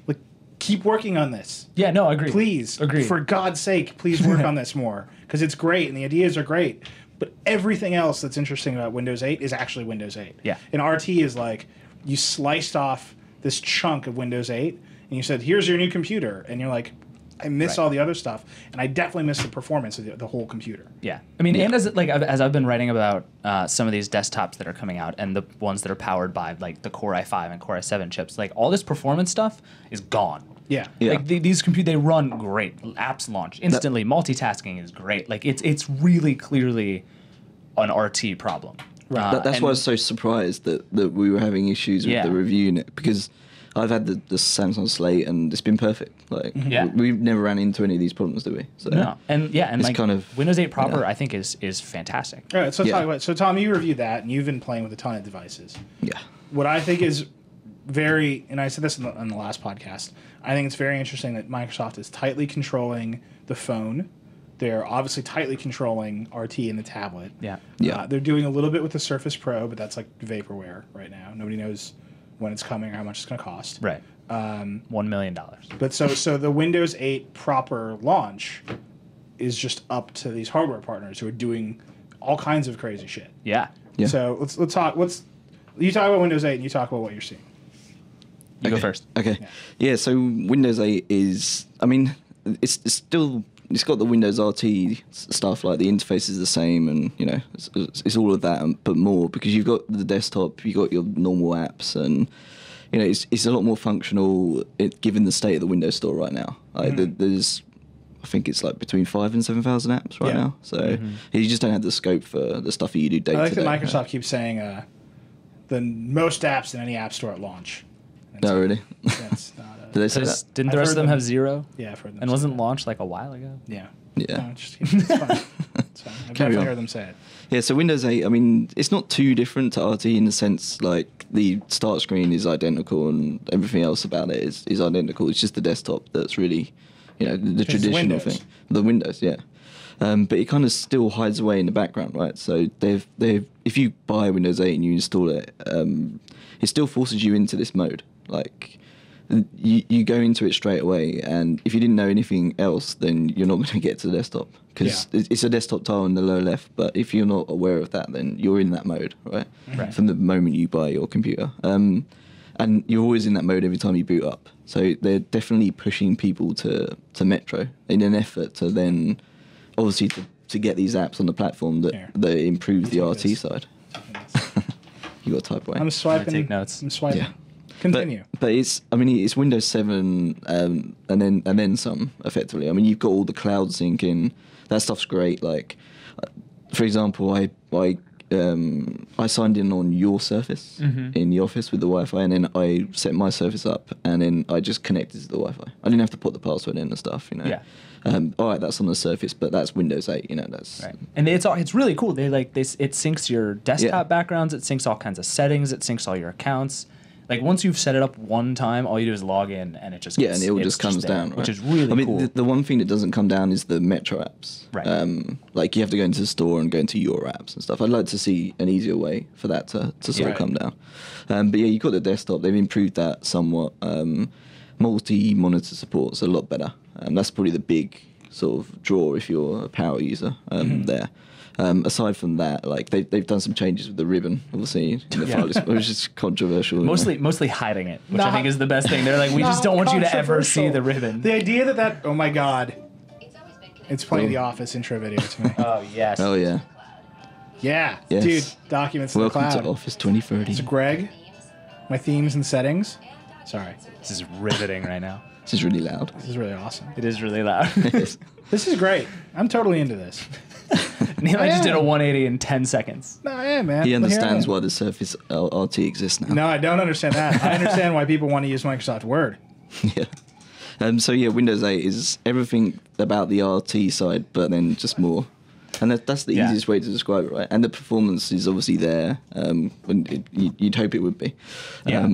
Like keep working on this. Yeah, no, agreed. Please, agreed. For God's sake, please work on this more because it's great and the ideas are great. But everything else that's interesting about Windows 8 is actually Windows 8. Yeah. And RT is like you sliced off this chunk of Windows 8 and you said, here's your new computer. And you're like, I miss all the other stuff, and I definitely miss the performance of the whole computer. Yeah, I mean, and as I've been writing about some of these desktops that are coming out, and the ones that are powered by like the Core i5 and Core i7 chips, like all this performance stuff is gone. Yeah. Like these computers, they run great. Apps launch instantly. Multitasking is great. Like it's really clearly an RT problem. Right. That's why I was so surprised that we were having issues with the review unit, because I've had the Samsung Slate and it's been perfect. Like we've never ran into any of these problems, do we? So no, and like kind of Windows 8 proper, I think is fantastic. All right, so talk about, so Tom, you reviewed that and you've been playing with a ton of devices. Yeah. What I think is very, and I said this on the last podcast, I think it's very interesting that Microsoft is tightly controlling the phone. They're obviously tightly controlling RT in the tablet. Yeah. They're doing a little bit with the Surface Pro, but that's like vaporware right now. Nobody knows when it's coming or how much it's going to cost. Right. $1 million. But so the Windows 8 proper launch is just up to these hardware partners who are doing all kinds of crazy shit. Yeah. So let's talk. You talk about Windows 8 and you talk about what you're seeing. You go first. Okay. Yeah. So Windows 8 is, I mean, it's still, it's got the Windows RT stuff, like the interface is the same, and you know it's all of that, but more, because you've got the desktop, you've got your normal apps, and you know it's a lot more functional given the state of the Windows Store right now. Like there's, I think it's like between 5,000 and 7,000 apps right now, so you just don't have the scope for the stuff that you do day to day. I like that Microsoft keeps saying the most apps in any app store at launch. No, really? That's not Did they say that? Didn't the rest of them have 0? Yeah, I've heard them. And wasn't launched like a while ago? Yeah. Yeah. No, it's fine. It's fine. I've definitely heard them say it. Yeah, so Windows 8, I mean, it's not too different to RT in the sense, like, the start screen is identical and everything else about it is identical. It's just the desktop that's really, you know, the traditional thing. The Windows, yeah. But it kind of still hides away in the background, right? So they've if you buy Windows 8 and you install it, it still forces you into this mode. Like, you go into it straight away, and if you didn't know anything else, then you're not going to get to the desktop, because it's a desktop tile in the lower left. But if you're not aware of that, then you're in that mode, right? From the moment you buy your computer. And you're always in that mode every time you boot up. So they're definitely pushing people to Metro in an effort to then, obviously, to get these apps on the platform that improves the RT side. You got to type away. I'm swiping. Take notes. I'm swiping. Yeah. Continue. But it's Windows 7 and then some, effectively. I mean, you've got all the cloud syncing. That stuff's great. Like, for example, I signed in on your Surface in the office with the Wi-Fi, and then I set my Surface up, and then I just connected to the Wi-Fi. I didn't have to put the password in and stuff, you know. Yeah. All right, that's on the Surface, but that's Windows 8, you know. That's right. And it's really cool. It syncs your desktop backgrounds. It syncs all kinds of settings. It syncs all your accounts. Like, once you've set it up one time, all you do is log in, and it just and it all just comes down, right? Which is really cool. The one thing that doesn't come down is the Metro apps. Right. Like, you have to go into the store and go into your apps and stuff. I'd like to see an easier way for that to sort of come down. But yeah, you've got the desktop. They've improved that somewhat. Multi-monitor support's a lot better. That's probably the big sort of draw if you're a power user there. Aside from that, like they've done some changes with the ribbon, obviously, in the file list, which is controversial. Mostly hiding it, which I think is the best thing. They're like, we just don't want you to ever see the ribbon. The idea that oh my god, it's playing the Office intro video to me. Oh yes. Oh yeah. Yeah, yes. Dude, documents in the cloud. Welcome to Office 2030. So Greg, my themes and settings. Sorry. This is riveting right now. This is really loud. This is really awesome. It is really loud. This is great. I'm totally into this. Nilay just did a 180 in 10 seconds. No, yeah, man. He understands why the Surface RT exists now. No, I don't understand that. I understand why people want to use Microsoft Word. Yeah. So yeah, Windows 8 is everything about the RT side, but then just more. And that's the easiest way to describe it, right? And the performance is obviously there. You'd hope it would be. Yeah.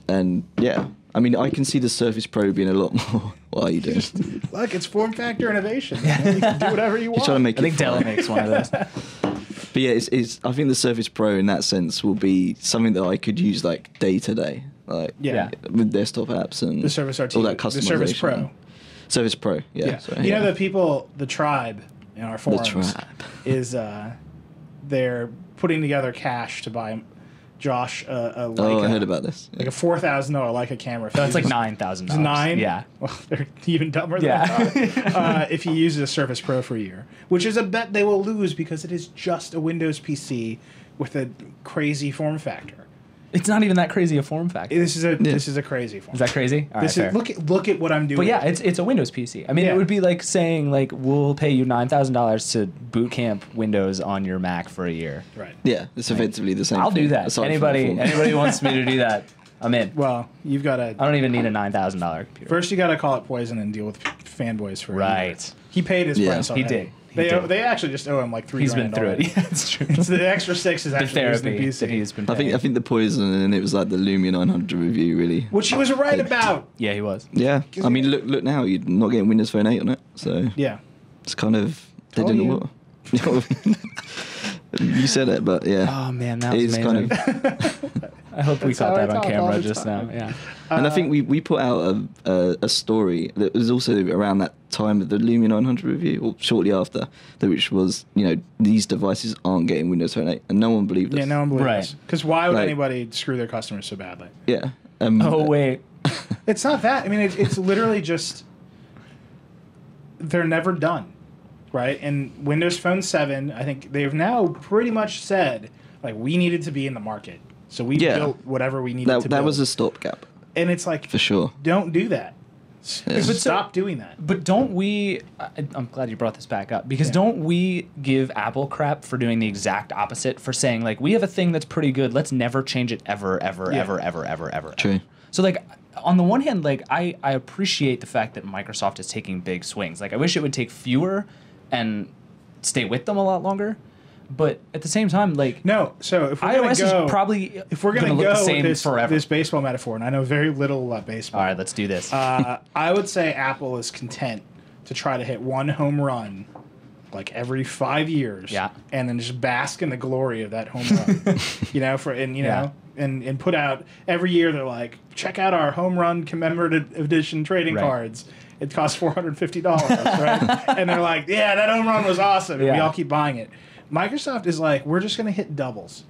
And yeah, I mean, I can see the Surface Pro being a lot more. What are you doing? Look, it's form factor innovation. You can do whatever you want. You're trying to make I think Dell makes one of those. But yeah, I think the Surface Pro in that sense will be something that I could use like day to day, like with desktop apps and the Surface RT, all that customization. The Surface Pro. Surface Pro, yeah. Sorry, you know the people, the tribe in our forums is they're putting together cash to buy Josh a Leica. I heard about this. Like a $4,000 Leica camera. That's like $9,000. $9,000? Yeah. Well, they're even dumber than I thought. If he uses a Surface Pro for a year, which is a bet they will lose because it is just a Windows PC with a crazy form factor. It's not even that crazy a form factor. This is a crazy form. Is that crazy? All right, fair. Look at what I'm doing. But yeah, it's a Windows PC. I mean, it would be like saying like we'll pay you $9,000 to boot camp Windows on your Mac for a year. Right. Yeah, it's effectively the same. I'll do that. Anybody wants me to do that, I'm in. Well, you've got to. I don't even need a $9,000 computer. First, you got to call it poison and deal with fanboys for a year. He paid his price already. He did. They actually just owe him like $3,000. He's been through it. Yeah, that's true. So the extra 6 is actually the therapy that he's been paying. I think the poison, and it was like the Lumia 900 review, really. Which he was right about. Yeah, he was. Yeah, I mean, look now, you're not getting Windows Phone 8 on it, so yeah, it's kind of dead in the water. You said it, but yeah. Oh man, that was amazing. Kind of I hope we caught that on camera just now. Yeah. And I think we put out a story that was also around that time of the Lumia 900 review, or shortly after, which was, these devices aren't getting Windows Phone 8, and no one believed us. Yeah, no one believed us. Because why would anybody screw their customers so badly? Yeah. Oh, wait. It's not that. I mean, it's literally just, they're never done, right? And Windows Phone 7, I think they've now pretty much said, like, we needed to be in the market. So we built whatever we needed to build. That was a stopgap. And it's like, for sure, don't do that. Yeah. Stop doing that. But don't we... I'm glad you brought this back up. Because don't we give Apple crap for doing the exact opposite? For saying, like, we have a thing that's pretty good. Let's never change it ever, ever. True. So, like, on the one hand, like, I appreciate the fact that Microsoft is taking big swings. Like, I wish it would take fewer and stay with them a lot longer. But at the same time, like... No, so if we're iOS gonna is probably if we're going to look the go same with forever. this baseball metaphor, and I know very little about baseball. All right, let's do this. I would say Apple is content to try to hit one home run like every 5 years, and then just bask in the glory of that home run. And put out every year. They're like, check out our home run commemorative edition trading cards. It costs $450, right? And they're like, yeah, that home run was awesome. And we all keep buying it. Microsoft is like, we're just going to hit doubles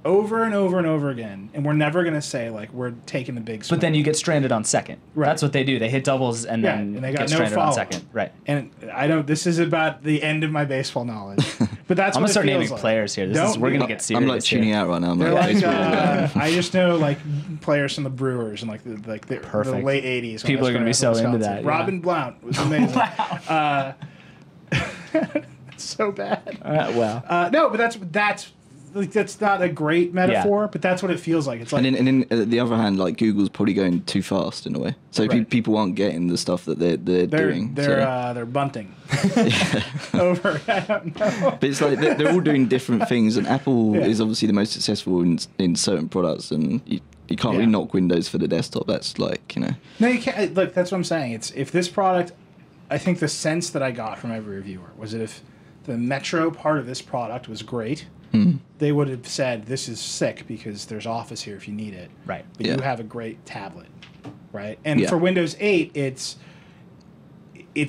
over and over and over again, and we're never going to say, like, we're taking the big swing. But then you get stranded on second. Right. That's what they do. They hit doubles and then and they got get no stranded on second. Right. And this is about the end of my baseball knowledge. But that's I'm what going to start naming like. players here. We're going to get serious. I'm like tuning out right now. I'm I just know, like, players from the Brewers and, the late 80s. People are going to be so into that. Robin Blount was amazing. Wow. So bad. No, but that's not a great metaphor, but that's what it feels like. It's like, and then on the other hand, like, Google's probably going too fast in a way, so people aren't getting the stuff that they're doing. They're bunting over. I don't know. But it's like they're all doing different things, and Apple is obviously the most successful in certain products, and you can't really knock Windows for the desktop. That's like, No, you can't. Look, that's what I'm saying. It's if this product, I think the sense that I got from every reviewer was that if the Metro part of this product was great, they would have said, this is sick because there's Office here if you need it. Right. But you have a great tablet, right? And for Windows 8, it's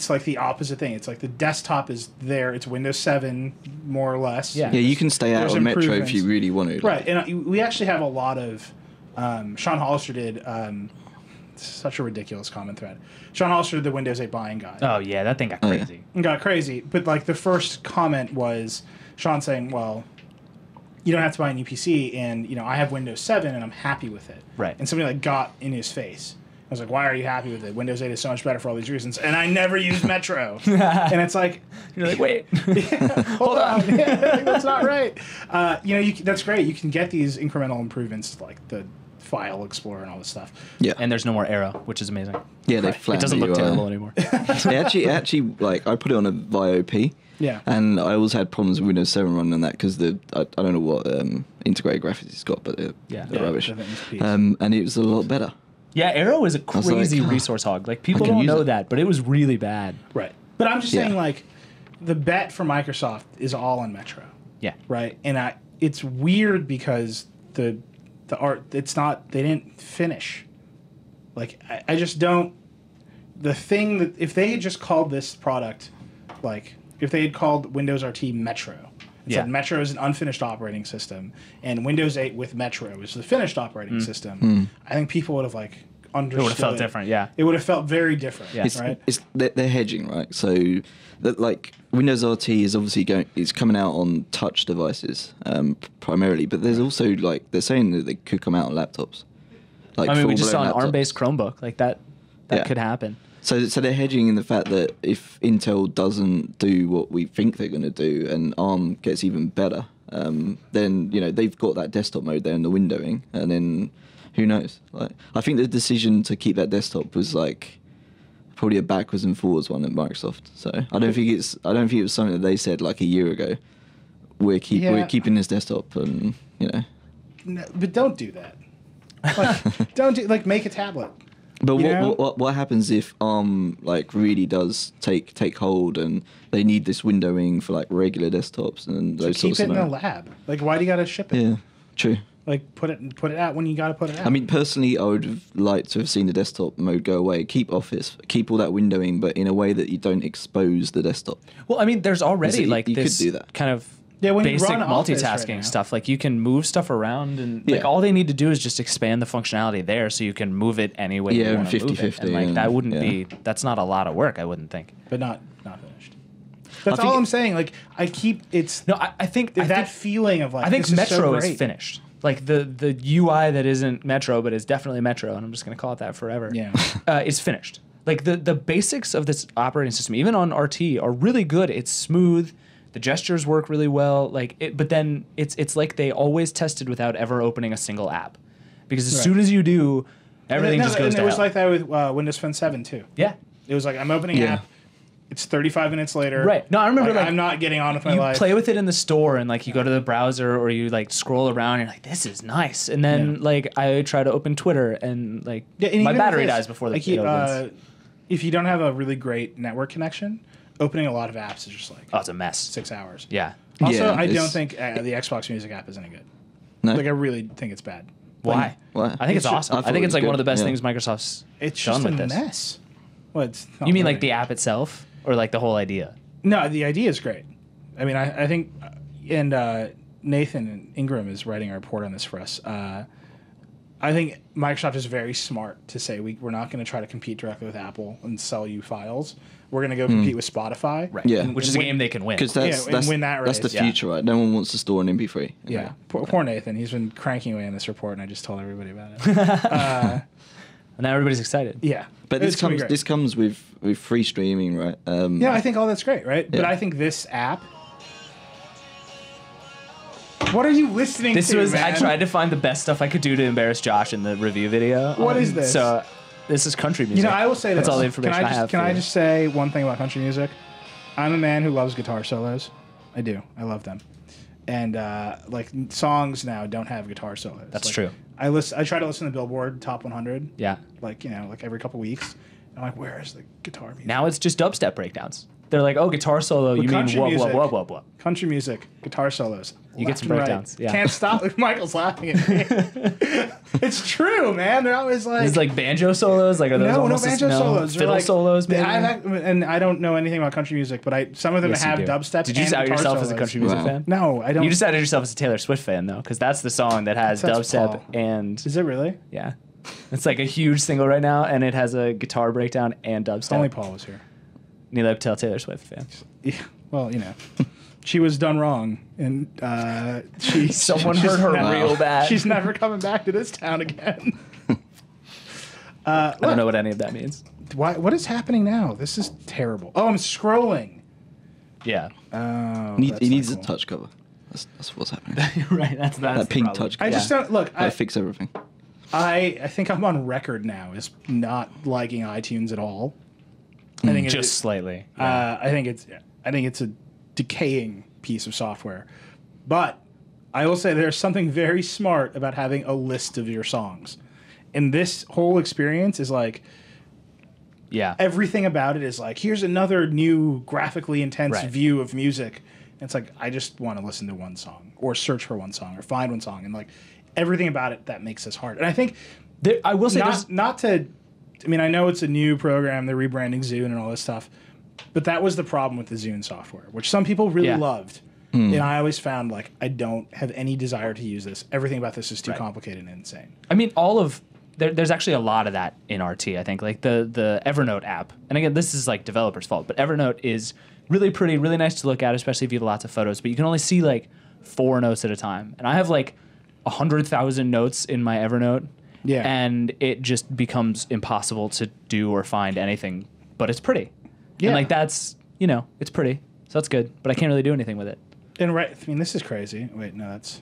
like the opposite thing. It's like the desktop is there. It's Windows 7, more or less. Yeah, you can stay out of Metro if you really want to. Right. And we actually have a lot of... Sean Hollister did... such a ridiculous comment thread. Sean Hollister did the Windows 8 buying guide. Oh, yeah, that thing got crazy. It got crazy. But, like, the first comment was Sean saying, well, you don't have to buy a new PC, and, I have Windows 7, and I'm happy with it. Right. And somebody, like, got in his face. I was like, why are you happy with it? Windows 8 is so much better for all these reasons. And I never used Metro. And it's like... You're like, wait. Hold on. That's not right. That's great. You can get these incremental improvements, like the File Explorer and all this stuff. Yeah. And there's no more arrow, which is amazing. Yeah, they flattened it doesn't look terrible anymore. actually, like, I put it on a VIOP. Yeah. And I always had problems with Windows 7 running on that because I don't know what integrated graphics it's got, but they're rubbish. And it was a lot better. Yeah, Arrow is a crazy resource hog. Like, people don't know that, but it was really bad. Right. But I'm just saying, like, the bet for Microsoft is all on Metro. Yeah. Right? And it's weird because the art, it's not, they didn't finish. Like, I just don't, the thing that, if they had just called this product, like, if they had called Windows RT Metro, and said Metro is an unfinished operating system, and Windows 8 with Metro is the finished operating system, I think people would have, like, understood. It would have felt different, yeah. It would have felt very different, right? They're hedging, right? So, like Windows RT is obviously it's coming out on touch devices primarily, but there's also like they're saying that they could come out on laptops. Like I mean, we just saw an laptops. ARM-based Chromebook like that. That could happen. So they're hedging in the fact that if Intel doesn't do what we think they're going to do, and ARM gets even better, then they've got that desktop mode there in the windowing, and then who knows? Like, I think the decision to keep that desktop was like probably a backwards and forwards one at Microsoft. So I don't think it was something that they said like a year ago. We're keeping this desktop, and No, but don't do that. Like, make a tablet. But what happens if like really does take hold and they need this windowing for like regular desktops and those sorts of keep it in a lab. Like, why do you gotta ship it? Yeah, true. Like, put it out when you gotta put it out. I mean, personally, I would have liked to have seen the desktop mode go away. Keep Office, keep all that windowing, but in a way that you don't expose the desktop. Well, I mean, there's already you this could do that. kind of when basic you run Office multitasking right stuff. Like, you can move stuff around, and like all they need to do is just expand the functionality there, so you can move it any way you want to move it. And like that wouldn't be. That's not a lot of work, I wouldn't think. But not finished. That's all I'm saying. Like, I think that feeling of like, I think this Metro is, so is finished. Like the UI that isn't Metro, but is definitely Metro, and I'm just going to call it that forever. Yeah, is finished. Like the basics of this operating system, even on RT, are really good. It's smooth. The gestures work really well. But then it's like they always tested without ever opening a single app, because as soon as you do, everything just goes down. It was like that with Windows Phone 7 too. Yeah, it was like, I'm opening an app. It's 35 minutes later. Right. No, I remember I'm not getting on with my life. You play with it in the store, and like you go to the browser or you like scroll around and you're like, this is nice. And then like I try to open Twitter and like my battery dies before it opens. If you don't have a really great network connection, opening a lot of apps is just like, oh, it's a mess. 6 hours. Yeah. Also, I don't think the Xbox Music app is any good. No. Like, I really think it's bad. Why? What? I think it's awesome. I think it's like one of the best Yeah. things Microsoft's It's done just with a this. mess. Well, it's not You mean really. like the app itself, or like the whole idea? No, the idea is great. I mean, I think, and Nathan Ingram is writing a report on this for us. I think Microsoft is very smart to say we're not going to try to compete directly with Apple and sell you files. We're going to go compete with Spotify. Right. Yeah. Which is a game they can win. Because and win that that's the race. future, right? No one wants to store an MP3. Yeah. Poor Nathan. He's been cranking away on this report, and I just told everybody about it. And now everybody's excited. Yeah. But this comes with free streaming, right? Yeah, I think all that's great, right? Yeah. But I think this app. What are you listening to? Man? I tried to find the best stuff I could do to embarrass Josh in the review video. What is this? So this is country music. I will say that's this. all the information I have. Can I just say one thing about country music? I'm a man who loves guitar solos. I do. I love them. And like, songs now don't have guitar solos. That's true. I try to listen to Billboard Top 100. Yeah. Like, like every couple weeks. I'm like, where is the guitar music? Now it's just dubstep breakdowns. They're like, oh, guitar solo, you mean whoa, whoa, whoa, whoa, whoa. Country music, guitar solos. You get some breakdowns. Right. Yeah. Can't stop. Michael's laughing at me. It's true, man. They're always like... It's like banjo solos? Like, are those no banjo solos. Fiddle like, solos, maybe? And I don't know anything about country music, but some of them have dubstep. Did you just out yourself as a country music fan? No, I don't. You just outed yourself as a Taylor Swift fan, though, because that's the song that has dubstep and... Is it really? Yeah. It's like a huge single right now, and it has a guitar breakdown and dubstep. Only Paul was here. Nilay Patel, Taylor Swift fan. Yeah, well, she was done wrong, and someone hurt her real bad. She's never coming back to this town again. I don't know what any of that means. What is happening now? This is terrible. Oh, I'm scrolling. Yeah. Oh, he needs a touch cover. That's what's happening. Right. That's that pink touch cover. I just don't look. I fix everything. I think I'm on record now as not liking iTunes at all. I think just slightly. I think it's a decaying piece of software, but I will say there's something very smart about having a list of your songs, and this whole experience is like, everything about it is like, here's another new graphically intense view of music. And it's like, I just want to listen to one song or search for one song or find one song, and like everything about it that makes this hard. And I think I will say I mean, I know it's a new program, they're rebranding Zune and all this stuff, but that was the problem with the Zune software, which some people really loved. And I always found, like, I don't have any desire to use this. Everything about this is too complicated and insane. I mean, all of there's actually a lot of that in RT. I think like the Evernote app, and again, this is like developers' fault, but Evernote is really pretty, really nice to look at, especially if you have lots of photos. But you can only see like 4 notes at a time, and I have like 100,000 notes in my Evernote. Yeah. And it just becomes impossible to do or find anything, but it's pretty. Yeah. And like that's, it's pretty. So that's good, but I can't really do anything with it. And this is crazy. Wait, no, this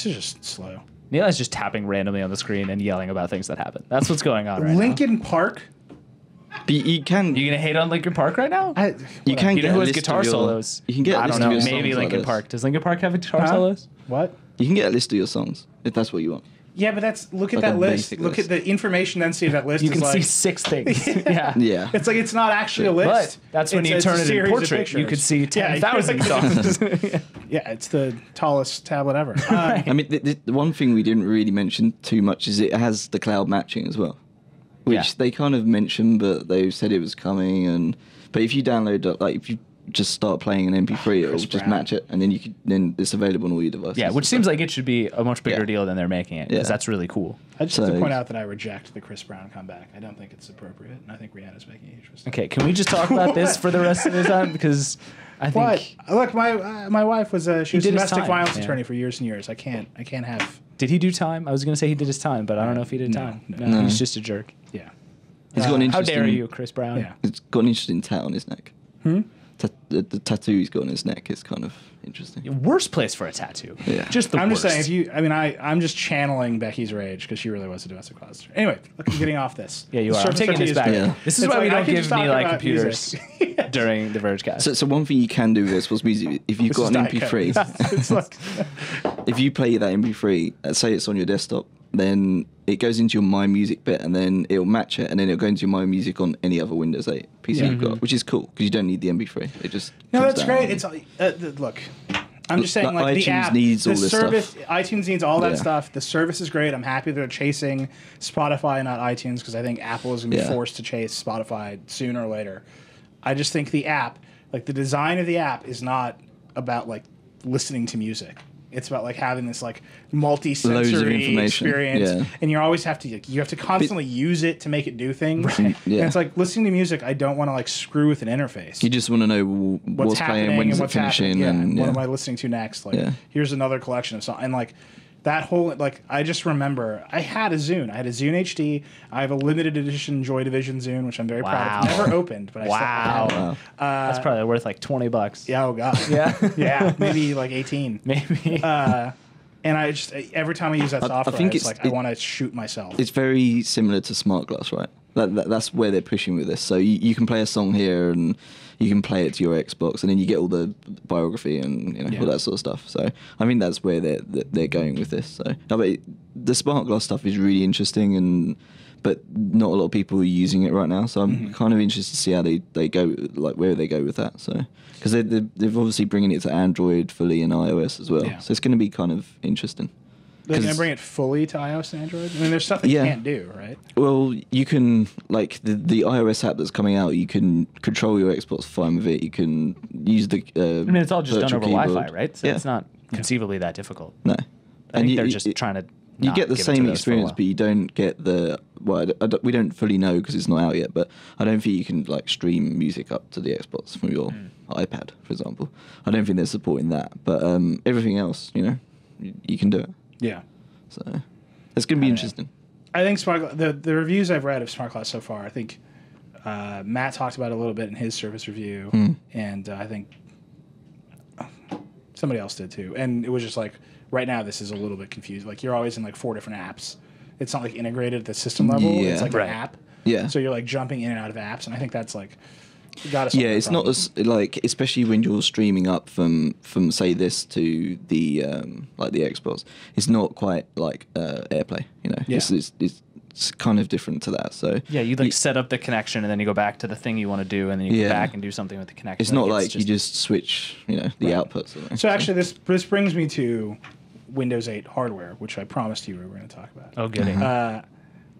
is just slow. Nilay's just tapping randomly on the screen and yelling about things that happen. That's what's going on right Linkin Park? But you can. You gonna hate on Linkin Park right now? You can You get know who a has list guitar of your, solos? You can get. I A list don't know. Of your Maybe songs Linkin like Park. Does Linkin Park have guitar solos? What? You can get a list of your songs if that's what you want. Yeah, but look at Like that a list. basic Look list. at the information density of that list. You can is see like, 6 things. Yeah. Yeah. It's like it's not actually a list. But that's when you It's turn a it in series of portrait. You pictures. could see Yeah, 10,000 songs. Yeah, it's the tallest tablet ever. I mean, the one thing we didn't really mention too much is it has the cloud matching as well, which they kind of mentioned, but they said it was coming. But if you download, like, if you just start playing an MP3, it'll just match it, and then it's available on all your devices. Yeah, which seems like it should be a much bigger deal than they're making it, because Yeah. that's really cool. I just have to point out that I reject the Chris Brown comeback. I don't think it's appropriate, and I think Rihanna's making a huge mistake. Okay, can we just talk about this for the rest of the time? Because I think... What? Look, my wife was she was a did his domestic time. violence Yeah. attorney for years and years. I can't have. Did he do time? I was going to say he did his time, but I don't know if he did No, time. no. He's just a jerk. Yeah. He's got an How interesting. dare you, Chris Brown? Yeah. It's got an interesting tat on his neck. The tattoo he's got on his neck is kind of interesting. Worst place for a tattoo. Yeah. Just the I'm worst. just saying, I'm just channeling Becky's rage because she really was a domestic violence attorney. Anyway, look, I'm getting off this. Yeah, you are. I'm Surface taking RT this is back. great. Yeah. This is It's why we like, I don't can give just talk Nilay about computers music. during the Vergecast. So one thing you can do with this was music. If you've This got is an Diet MP3, Coke. It's like, if you play that MP3, say it's on your desktop, then it goes into your My Music bit, and then it'll match it, and then it'll go into your My Music on any other Windows 8 PC you've got, which is cool because you don't need the MP3. It just no, comes that's down. great. It's look. I'm just saying, like the iTunes app, needs the all this service, stuff. iTunes needs all that Yeah. stuff. The service is great. I'm happy they're chasing Spotify, not iTunes, because I think Apple is going to be Yeah. forced to chase Spotify sooner or later. I just think the app, like the design of the app, is not about like listening to music. It's about like having this like multi-sensory information. experience, Yeah. and you always have to constantly use it to make it do things. Yeah. And it's like listening to music. I don't want to like screw with an interface. You just want to know what's happening playing, when's and it what's finishing, happening. and what am I listening to next? Like, here's another collection of songs, and like that whole like I just remember I had a Zune. I had a Zune HD. I have a limited edition Joy Division Zune, which I'm very proud of. Wow. Never opened, but I still have it. Wow. That's probably worth like $20. Yeah, oh god. Yeah. Yeah, maybe like 18. Maybe. And I just every time I use that software, think it's it's- like I want to shoot myself. It's very similar to SmartGlass, right? That's where they're pushing with this. So you can play a song here, and you can play it to your Xbox, and then you get all the biography and all that sort of stuff. So I think that's where they're going with this. So no, but the SmartGlass stuff is really interesting, but not a lot of people are using it right now. So I'm kind of interested to see how they go, like where they go with that. So because they've obviously bringing it to Android fully and iOS as well. Yeah. So it's going to be kind of interesting. They're going to 'Cause- bring it fully to iOS and Android. I mean, there's stuff they can't do, right? Well, you can, like, the iOS app that's coming out, you can control your Xbox fine with it. You can use the I mean, it's all just done virtual over keyboard. Wi-Fi, right? So it's not conceivably that difficult. No. I think they're just trying to You not get the give it same to us for a experience, while. but you don't get the... Well, we don't fully know because it's not out yet, but I don't think you can, like, stream music up to the Xbox from your iPad, for example. I don't think they're supporting that. But everything else, you can do it. Yeah. So it's going to be interesting. I think the reviews I've read of SmartGlass so far, I think Matt talked about it a little bit in his service review, and I think somebody else did too. And it was just like, right now this is a little bit confused. Like you're always in like 4 different apps. It's not like integrated at the system level. Yeah. It's like Right. an app. Yeah. So you're like jumping in and out of apps, and I think that's like, you gotta solve Yeah, that it's not problem. as like, especially when you're streaming up from say this to the like the Xbox. It's not quite like AirPlay. Yeah. It's kind of different to that. So Yeah, you like set up the connection, and then you go back to the thing you want to do, and then you Yeah. go back and do something with the connection. it's not like you just switch, the outputs. Or So actually, this brings me to Windows 8 hardware, which I promised you we were going to talk about. Oh, goody.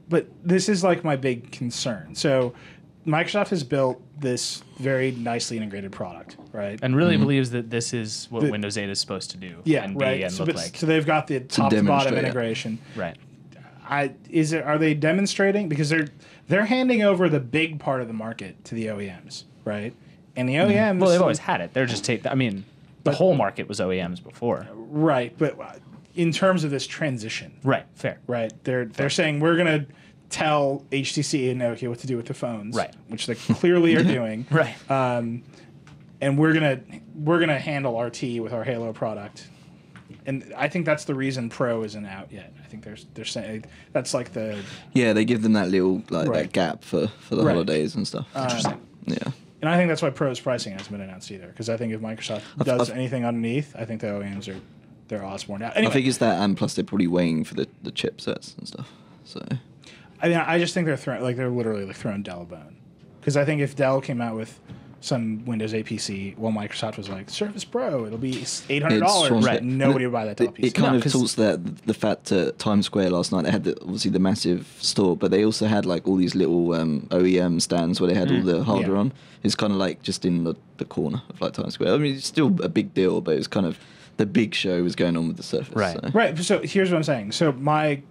But this is like my big concern. So Microsoft has built this very nicely integrated product, right? And really believes that this is what Windows 8 is supposed to do. Yeah, and be right. and so, look like. so they've got the top to bottom demonstrate it. integration. Right. Are they demonstrating, because they're handing over the big part of the market to the OEMs, right? And the OEMs, well, they've always had it. They're just the whole market was OEMs before, right? But in terms of this transition, right? Fair, right? They're saying we're gonna tell HTC and Nokia what to do with the phones, right? Which they clearly are doing, right? And we're gonna handle RT with our Halo product. And I think that's the reason Pro isn't out yet. I think they're saying that's like the they give them that little that gap for the holidays and stuff. Interesting. Yeah. And I think that's why Pro's pricing hasn't been announced either. Because I think if Microsoft does anything underneath, I think the OEMs they're Osborne out. Anyway, I think it's that, and plus they're probably waiting for the chipsets and stuff. So. I mean, I just think they're literally throwing Dell a bone. Because I think if Dell came out with some Windows 8 PC, well, Microsoft was like, Surface Pro, it'll be $800, right? Nobody would buy that Dell PC. It kind of talks the fact at Times Square last night, they had obviously the massive store, but they also had like all these little OEM stands where they had all the hardware on. It's kind of like just in the corner of like Times Square. I mean, it's still a big deal, but it's kind of the big show was going on with the Surface. Right. So. Right. So here's what I'm saying. So my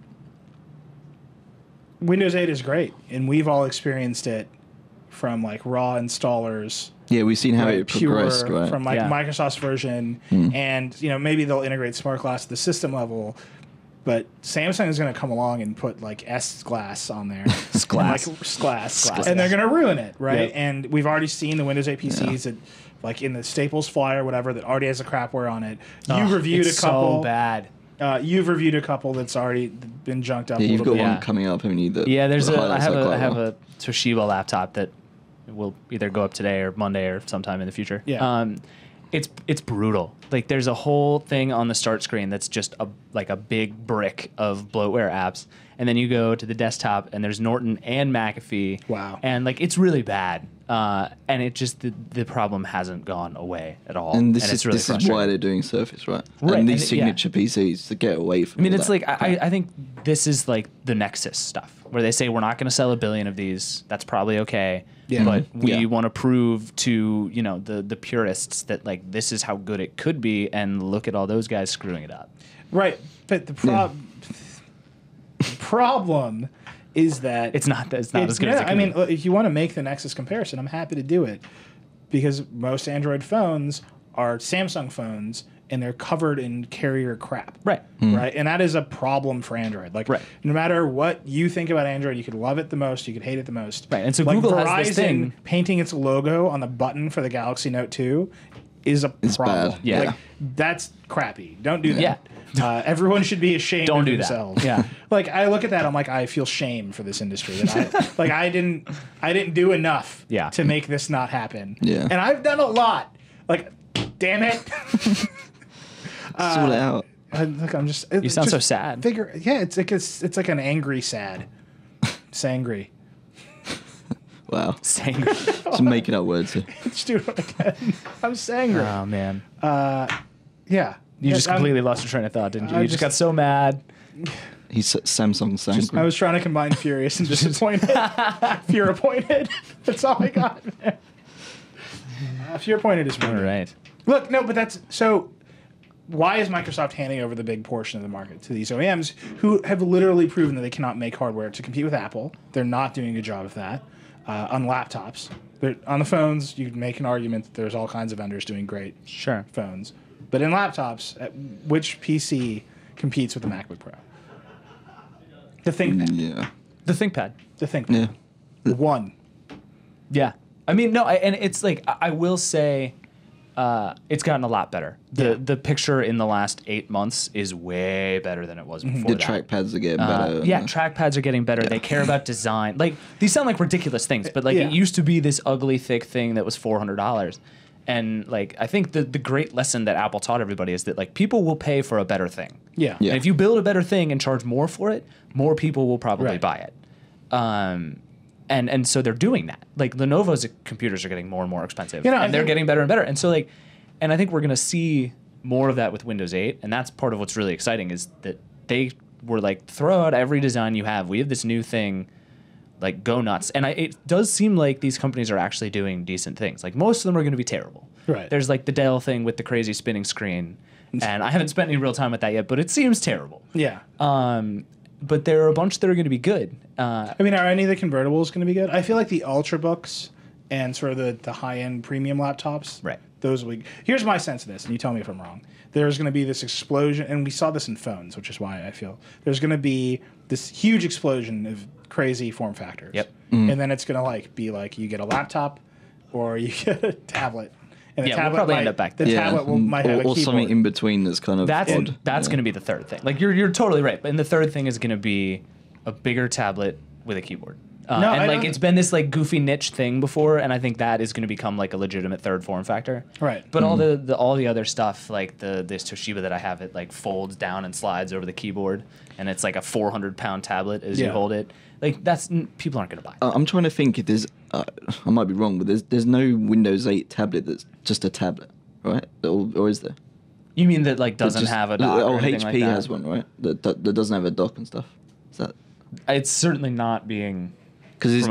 Windows 8 is great, and we've all experienced it from like raw installers. Yeah, we've seen how it progressed, right? From like Microsoft's version, and maybe they'll integrate SmartGlass at the system level, but Samsung is going to come along and put like S-Glass on there, glass, and they're going to ruin it, right? Yep. And we've already seen the Windows 8 PCs that, like in the Staples flyer, whatever, that already has a crapware on it. You've reviewed a couple. So bad. You've reviewed a couple that's already been junked up. Yeah, you've got bit. one coming up. I mean, I have a Toshiba laptop that will either go up today or Monday or sometime in the future. Yeah. It's brutal. Like there's a whole thing on the start screen that's just a big brick of bloatware apps, and then you go to the desktop and there's Norton and McAfee. Wow. And like it's really bad. And it just the problem hasn't gone away at all. And this it's really is why they're doing Surface, right? Right. And these signature PCs to get away from. I mean, it's like I think this is like the Nexus stuff where they say we're not going to sell 1 billion of these. That's probably okay. Yeah. But we want to prove to the purists that like this is how good it could be, and look at all those guys screwing it up. Right. But the problem is that it's not as good as it could I mean, if you want to make the Nexus comparison, I'm happy to do it, because most Android phones are Samsung phones, and they're covered in carrier crap. Right. Right. And that is a problem for Android. Like, no matter what you think about Android, you could love it the most, you could hate it the most. Right. And so like Google Verizon has this thing painting its logo on the button for the Galaxy Note 2 is a problem. Bad. Yeah. Like, that's crappy. Don't do that. Yeah. Everyone should be ashamed Don't of do themselves. That. Yeah. Like, I look at that, I'm like, I feel shame for this industry. That I didn't do enough to make this not happen. Yeah. And I've done a lot. Like, damn it. Sort it out. I'm just. You sound so sad. It's like an angry sad. Sangry. Wow. Sangry. Just making up words here. Just do it again. I'm sangry. Oh man. Yeah. You just completely lost your train of thought, didn't you? You just got so mad. He's Samsung sangry. I was trying to combine furious and disappointed. Furious-appointed. That's all I got, man. Furious-appointed is all right. Look, no, but that's so. Why is Microsoft handing over the big portion of the market to these OEMs who have literally proven that they cannot make hardware to compete with Apple? They're not doing a good job of that on laptops. On the phones, you can make an argument that there's all kinds of vendors doing great phones. But in laptops, which PC competes with the MacBook Pro? The ThinkPad. Yeah. The ThinkPad. The ThinkPad. Yeah. One. Yeah. I mean, no, and it's like, I will say... it's gotten a lot better. The picture in the last 8 months is way better than it was before. The trackpads are getting better. Yeah, trackpads are getting better. They care about design. Like, these sound like ridiculous things, but like it used to be this ugly, thick thing that was $400. And like, I think the great lesson that Apple taught everybody is that like people will pay for a better thing. Yeah. And if you build a better thing and charge more for it, more people will probably buy it. And so they're doing that. Like Lenovo's computers are getting more and more expensive, and they're getting better and better. And so like, and I think we're going to see more of that with Windows 8. And that's part of what's really exciting is that they were like, throw out every design you have. We have this new thing, like go nuts. And it does seem like these companies are actually doing decent things. Like most of them are going to be terrible. Right. There's like the Dell thing with the crazy spinning screen. And I haven't spent any real time with that yet, but it seems terrible. Yeah. but there are a bunch that are going to be good. I mean, are any of the convertibles going to be good? I feel like the Ultrabooks and sort of the high-end premium laptops, right? Those will be. Here's my sense of this, and you tell me if I'm wrong. There's going to be this explosion, and we saw this in phones, which is why I feel there's going to be this huge explosion of crazy form factors. Yep. And then it's going to be like you get a laptop or you get a tablet. And the tablet we'll probably end up back there. The tablet might have a keyboard. Or something in between that's kind of odd. That's going to be the third thing. Like you're totally right. And the third thing is going to be a bigger tablet with a keyboard. It's been this like goofy niche thing before, and I think that is going to become like a legitimate third form factor. Right. But all the other stuff, like this Toshiba that I have, it like folds down and slides over the keyboard, and it's like a 400-pound tablet as you hold it. Like people aren't going to buy. I'm trying to think if there's. I might be wrong, but there's no Windows 8 tablet that's just a tablet, right? Or is there? You mean that like doesn't have a dock? Oh, or anything HP like that? has one, right? That doesn't have a dock and stuff. Is that? It's certainly not being. Because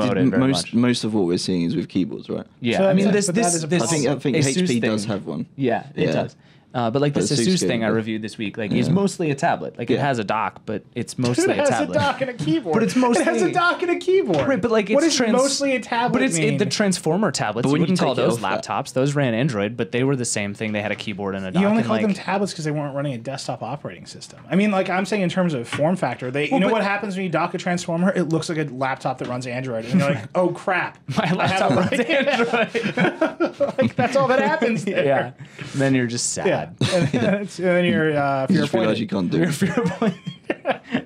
most of what we're seeing is with keyboards, right? Yeah, so I mean this I think Asus HP does have one. Yeah, it does. But like this Asus thing I reviewed this week, like is mostly a tablet. Like it has a dock, but it's mostly a tablet. It has a dock and a keyboard. But it's mostly it has a dock and a keyboard. Right, but like what it's is mostly a tablet? But it's the transformer tablets. But You wouldn't call those that- laptops. Those ran Android, but they were the same thing. They had a keyboard and a dock. You only and called them tablets because they weren't running a desktop operating system. I mean, like I'm saying in terms of form factor, you know what happens when you dock a transformer? It looks like a laptop that runs Android, and you're like, oh crap, my laptop runs Android. Like that's all that happens there. Yeah. And then you're just sad. Yeah. And then you're You just realize you can't do it.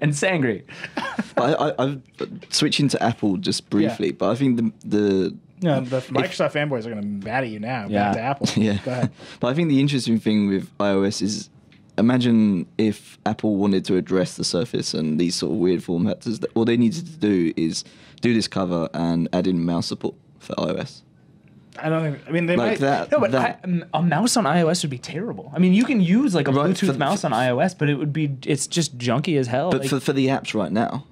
And sangry. I'm switching to Apple just briefly, but I think the Microsoft fanboys are going to be mad at you now. Yeah. Back to Apple. Yeah. Go ahead. But I think the interesting thing with iOS is, imagine if Apple wanted to address the Surface and these sort of weird form factors. All they needed to do is do this cover and add in mouse support for iOS. I don't think. I mean, they Like might. that. No, but that, a mouse on iOS would be terrible. I mean, you can use like a Right, Bluetooth mouse on iOS, but it's just junky as hell. but Like, for the apps right now.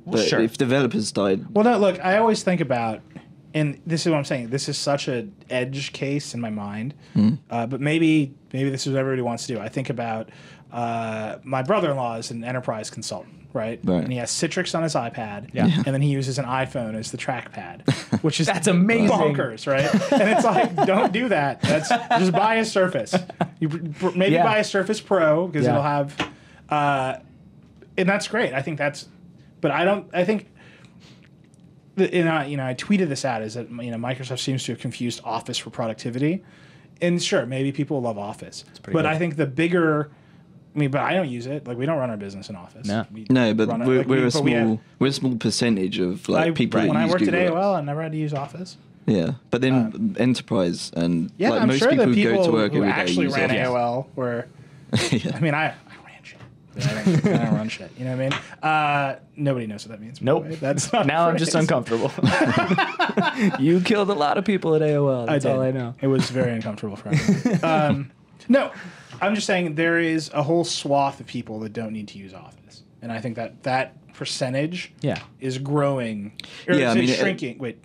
But sure. if developers started... Well, no, look, I always think about, and this is what I'm saying, this is such an edge case in my mind, but maybe this is what everybody wants to do. I think about my brother-in-law is an enterprise consultant, right? And he has Citrix on his iPad, and then he uses an iPhone as the trackpad, which is That's amazing. bonkers, right? And it's like, don't do that. Just buy a Surface. You maybe buy a Surface Pro because it'll have, and that's great. I think that's. But I think, I tweeted this out, is that Microsoft seems to have confused Office for productivity, and sure, maybe people love Office, but good. I think the bigger, but I don't use it. Like we don't run our business in Office. No, but we're a small percentage of people. When I worked at Google AOL, I never had to use Office. Yeah, but then enterprise and I'm most sure people the who people go to work who every day actually use ran Office. AOL were. I mean, I ran shit. I don't run shit. You know what I mean? Nobody knows what that means. Nope. That's not now I'm just uncomfortable. You killed a lot of people at AOL. That's all I know. It was very uncomfortable for everyone. No, I'm just saying there is a whole swath of people that don't need to use Office, and I think that percentage is growing. It's shrinking. Wait.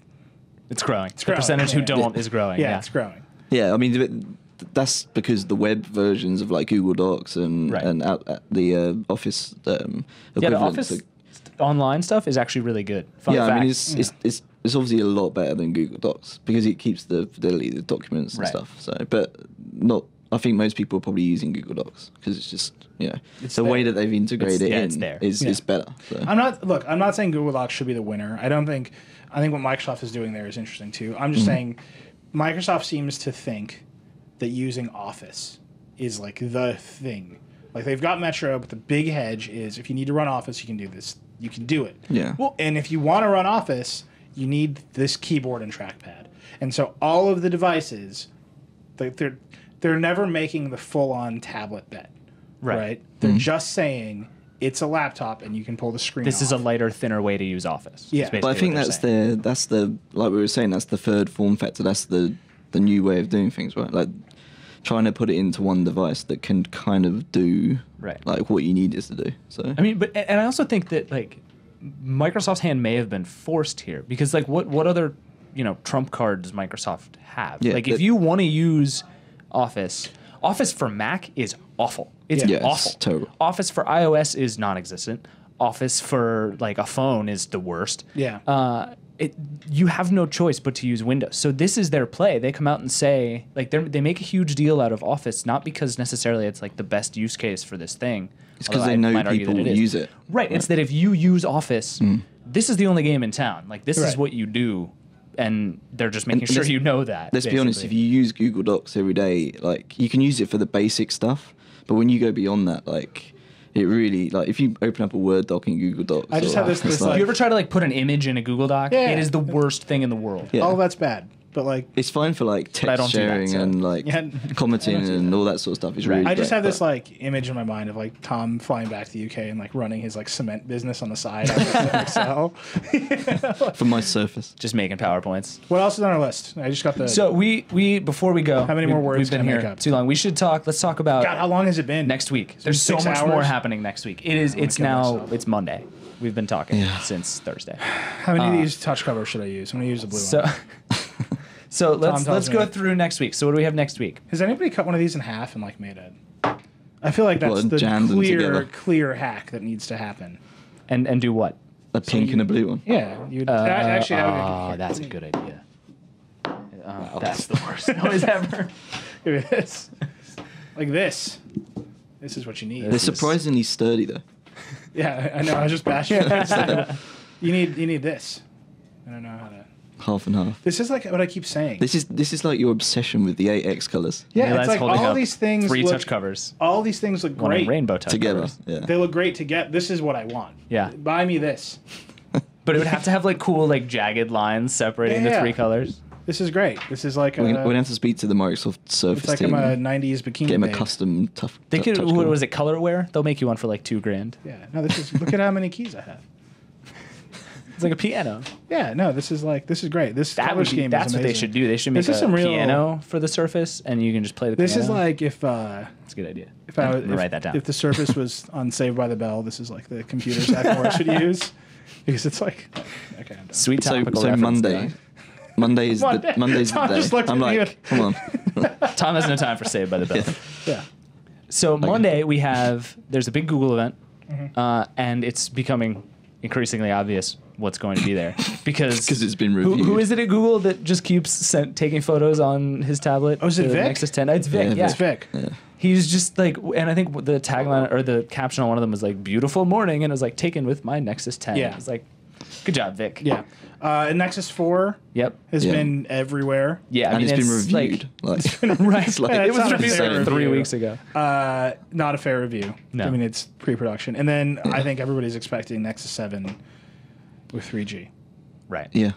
It's growing. The percentage who don't is growing. Yeah, it's growing. Yeah, I mean, that's because the web versions of like Google Docs and the Office equivalents. Yeah, the Office online stuff is actually really good. Fun fact. I mean, it's obviously a lot better than Google Docs because it keeps the fidelity of the documents and stuff. So, but not. I think most people are probably using Google Docs because it's just it's the way that they've integrated it in is better. So. I'm not saying Google Docs should be the winner. I think what Microsoft is doing there is interesting too. I'm just saying Microsoft seems to think that using Office is like the thing. Like they've got Metro, but the big hedge is if you need to run Office, you can do this. You can do it. Yeah. Well, and if you want to run Office, you need this keyboard and trackpad. And so all of the devices, they're never making the full-on tablet bet. Right? They're just saying it's a laptop and you can pull the screen This off. is a lighter, thinner way to use Office. Yeah. But I think that's the like we were saying, that's the third form factor. That's the new way of doing things, right? Like trying to put it into one device that can kind of do like what you need it to do. So I mean, and I also think that like Microsoft's hand may have been forced here because like what other trump card does Microsoft have? Yeah, like if you want to use Office for Mac is awful. It's awful. It's terrible. Office for iOS is non-existent. Office for like a phone is the worst. Yeah. You have no choice but to use Windows. So this is their play. They come out and say, like, they make a huge deal out of Office, not because necessarily it's like the best use case for this thing. It's because they know people will use it. Right. It's that if you use Office, this is the only game in town. Like, this is what you do. And they're just making sure you know that. Let's be honest, if you use Google Docs every day, like, you can use it for the basic stuff. But when you go beyond that, like, it really, like, if you open up a Word doc in Google Docs. I just have this like, you ever try to like put an image in a Google Doc? Yeah. It is the worst thing in the world. Yeah. All that's bad. But like, it's fine for like text sharing and like commenting and all that sort of stuff. It's really I just great, have this like image in my mind of like Tom flying back to the UK and like running his like cement business on the side of Excel. For my Surface. Just making PowerPoints. What else is on our list? I just got the. So we before we go, how many more words? We've been here too long. We should talk. Let's talk about. God, how long has it been? Next week. There's so much more happening next week. It is. It's now. It's Monday. We've been talking since Thursday. How many of these touch covers should I use? I'm gonna use the blue one. So let's go through next week. So what do we have next week? Has anybody cut one of these in half and like made it? I feel like that's the clear hack that needs to happen. And do what? A pink and a blue one. Yeah. Actually, that's a good idea. That's the worst noise ever. Look at this. Like this. This is what you need. They're surprisingly sturdy though. Yeah, I know. I was just bashing it. You need this. I don't know how to. Half and half. This is like what I keep saying. This is like your obsession with the 8X colors. Yeah, it's like all these things. Three touch covers. All these things look great. Rainbow touch together. covers. Yeah. They look great together. This is what I want. Yeah. Buy me this. But it would have to have like cool like jagged lines separating the three colors. This is great. This is like we're gonna have to speak to the Microsoft Surface team. It's like I'm a '90s bikini. Get him a custom tough. They could. What was it? Colorware? They'll make you one for like $2,000. Yeah. No, this is. Look at how many keys I have. It's like a piano. Yeah, no, this is great. This color scheme that's is amazing. what they should do. They should make a piano for the Surface, and you can just play the piano. This is like if... That's a good idea. If I write that down. If the Surface was on Saved by the Bell, this is like the computer Zach should use. Because it's like... Okay, I'm done. Sweet topical so Monday. Monday's Tom the just day. looked I'm at me like, come on. Tom has no time for Saved by the Bell. Yeah. So Monday there's a big Google event, and it's becoming increasingly obvious what's going to be there because it's been reviewed. Who is it at Google that just keeps taking photos on his tablet? Oh, is it Vic? Nexus 10. It's Vic. Yeah, it's Vic. Yeah. He's just like, and I think the tagline or the caption on one of them was like "Beautiful morning," and it was like taken with my Nexus 10. Yeah, it's like, good job, Vic. Yeah, and Nexus 4. Yep, has been everywhere. Yeah, and it's been reviewed. It was reviewed 3 weeks ago. Not a fair review. No. I mean it's pre-production, and then I think everybody's expecting Nexus 7 with 3G. Right. Yeah.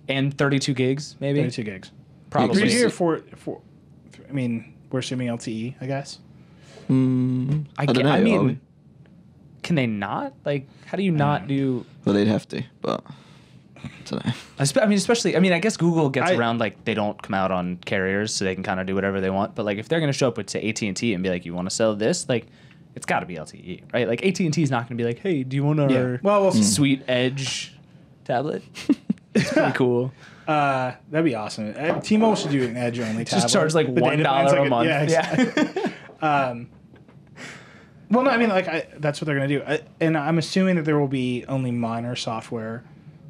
And 32 gigs, maybe. 32 gigs. Probably. 3G or 4. I mean, we're assuming LTE, I guess. I don't know. I mean, can they not? Like, how do you not do? Well, they'd have to, but I don't know. I guess Google gets around like they don't come out on carriers, so they can kind of do whatever they want. But like, if they're going to show up to AT&T and be like, "You want to sell this?" Like, it's got to be LTE, right? Like AT&T is not going to be like, "Hey, do you want our sweet Edge tablet?" It's pretty cool. That'd be awesome. T-Mobile should do an Edge only tablet. Just charge like $1 a month. Yeah, exactly. Well, no, I mean, like that's what they're gonna do, and I'm assuming that there will be only minor software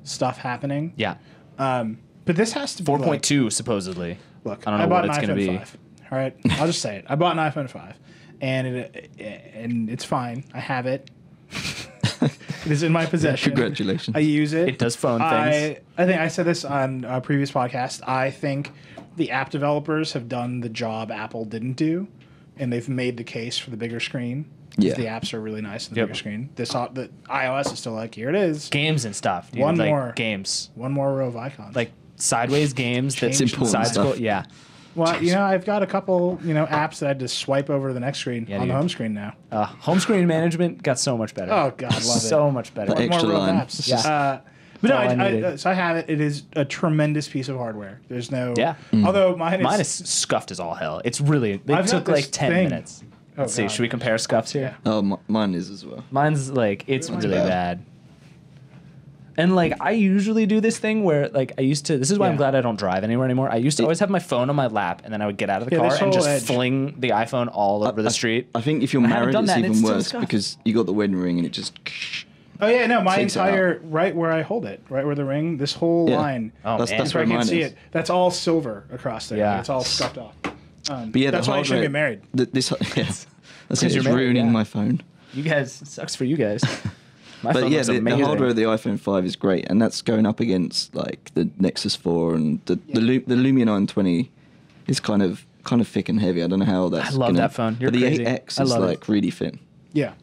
stuff happening. Yeah. But this has to be 4.2 supposedly. Look, I don't know what it's gonna be. 5. All right, I'll just say it. I bought an iPhone 5, and it's fine. I have it. It is in my possession. Congratulations. I use it. It does phone things. I think I said this on a previous podcast. I think the app developers have done the job Apple didn't do, and they've made the case for the bigger screen. Yeah. The apps are really nice on the bigger screen. The iOS is still like, here it is. Games and stuff. Dude. One like more. Games. One more row of icons. Like sideways games. That's important stuff. Yeah. Well, I've got a couple, apps that I had to swipe over to the next screen on the home screen now. Home screen management got so much better. Oh, God, love it. So much better. The extra line. Apps. Yeah. But no, so I have it. It is a tremendous piece of hardware. There's no... Yeah. Although mine is scuffed as all hell. It's really... It took like 10 minutes. Let's see. Should we compare scuffs here? Yeah. Oh, mine is as well. Mine's like... It's really bad. And like I usually do this thing where like I used to. This is why I'm glad I don't drive anywhere anymore. I used to always have my phone on my lap, and then I would get out of the car and just fling the iPhone all over the street. I think if you're married, it's even worse because you got the wedding ring and it just. Oh yeah, no, my takes it entire right where I hold it, right where the ring, this whole line. Oh, that's man. that's where where I mine can see is. it. That's all silver across there. Yeah. It's all scuffed off. But yeah, that's the why I shouldn't get married. This yes, that's it. you're It's married, ruining yeah. my phone. You guys, it sucks for you guys. My But phone yeah, looks the amazing. hardware of the iPhone 5 is great, and that's going up against like the Nexus 4 and the Lumia 920 is kind of thick and heavy. I don't know how that's. I love that phone. You're but crazy. the 8X I is love like really thin. Yeah.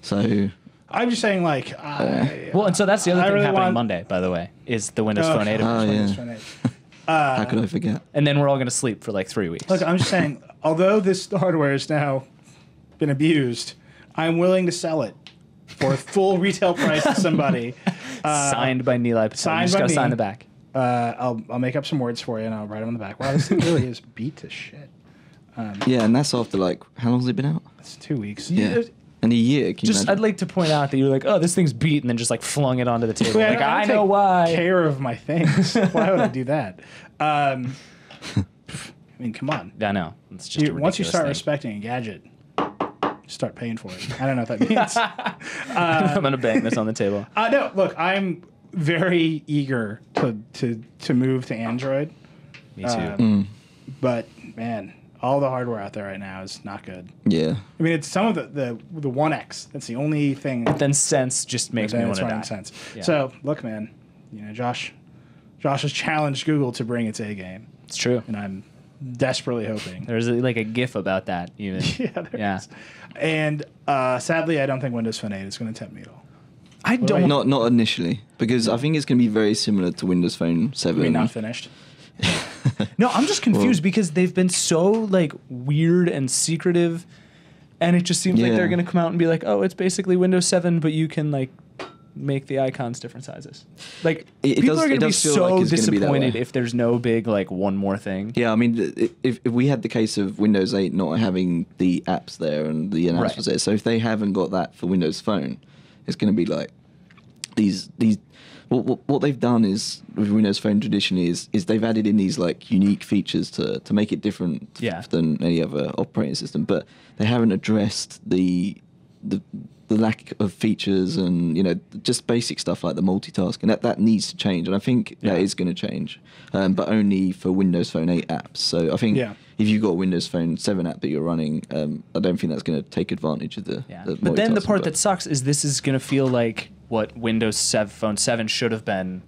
So I'm just saying, like, Well, and so that's the other I thing really happening want- Monday, by the way, is the Windows Phone 8 Oh, edition. yeah. How could I forget? And then we're all going to sleep for like 3 weeks. Look, I'm just saying, although this hardware has now been abused, I'm willing to sell it for full retail price to somebody. Signed by Nilay Patel. signed You just by got to me. sign the back. I'll make up some words for you and I'll write them on the back. Wow, this thing really is beat to shit. Yeah, and that's after like how long has it been out? It's 2 weeks. Yeah, in a year. Can you Just, I'd imagine? like to point out that you're like, oh, this thing's beat, and then just like flung it onto the table. Wait, Like, don't I know take why. Care of my things. Why would I do that? I mean, come on. I know. It's just a Once you ridiculous start thing. respecting a gadget, start paying for it. I don't know what that means. I'm going to bang this on the table. No, look, I'm very eager to move to Android, Me too. but man, all the hardware out there right now is not good. Yeah. I mean, it's some of the One X. That's the only thing. Then Sense just makes me want that's to running die. sense. Yeah. So look, man, Josh has challenged Google to bring its A game, It's true. and I'm desperately hoping. There's like a GIF about that even. There is. And sadly, I don't think Windows Phone 8 is going to tempt me at all. I don't. Not initially, because I think it's going to be very similar to Windows Phone 7. I mean, not finished. No, I'm just confused because they've been so like weird and secretive, and it just seems like Yeah. they're gonna come out and be like, "Oh, it's basically Windows 7, but you can like make the icons different sizes." Like people are gonna be does feel so like it's gonna be that disappointed way. if there's no big like one more thing. Yeah, I mean, if we had the case of Windows 8 not having the apps there and the announcements there, so if they haven't got that for Windows Phone, it's going to be like these. What they've done is with Windows Phone traditionally is they've added in these like unique features to make it different than any other operating system, but they haven't addressed the lack of features and just basic stuff like the multitasking that needs to change, and I think that is going to change, but only for Windows Phone 8 apps. So I think if you've got a Windows Phone 7 app that you're running, I don't think that's going to take advantage of the But then the multitasking, part that sucks is this is gonna feel like what Windows 7 Phone 7 should have been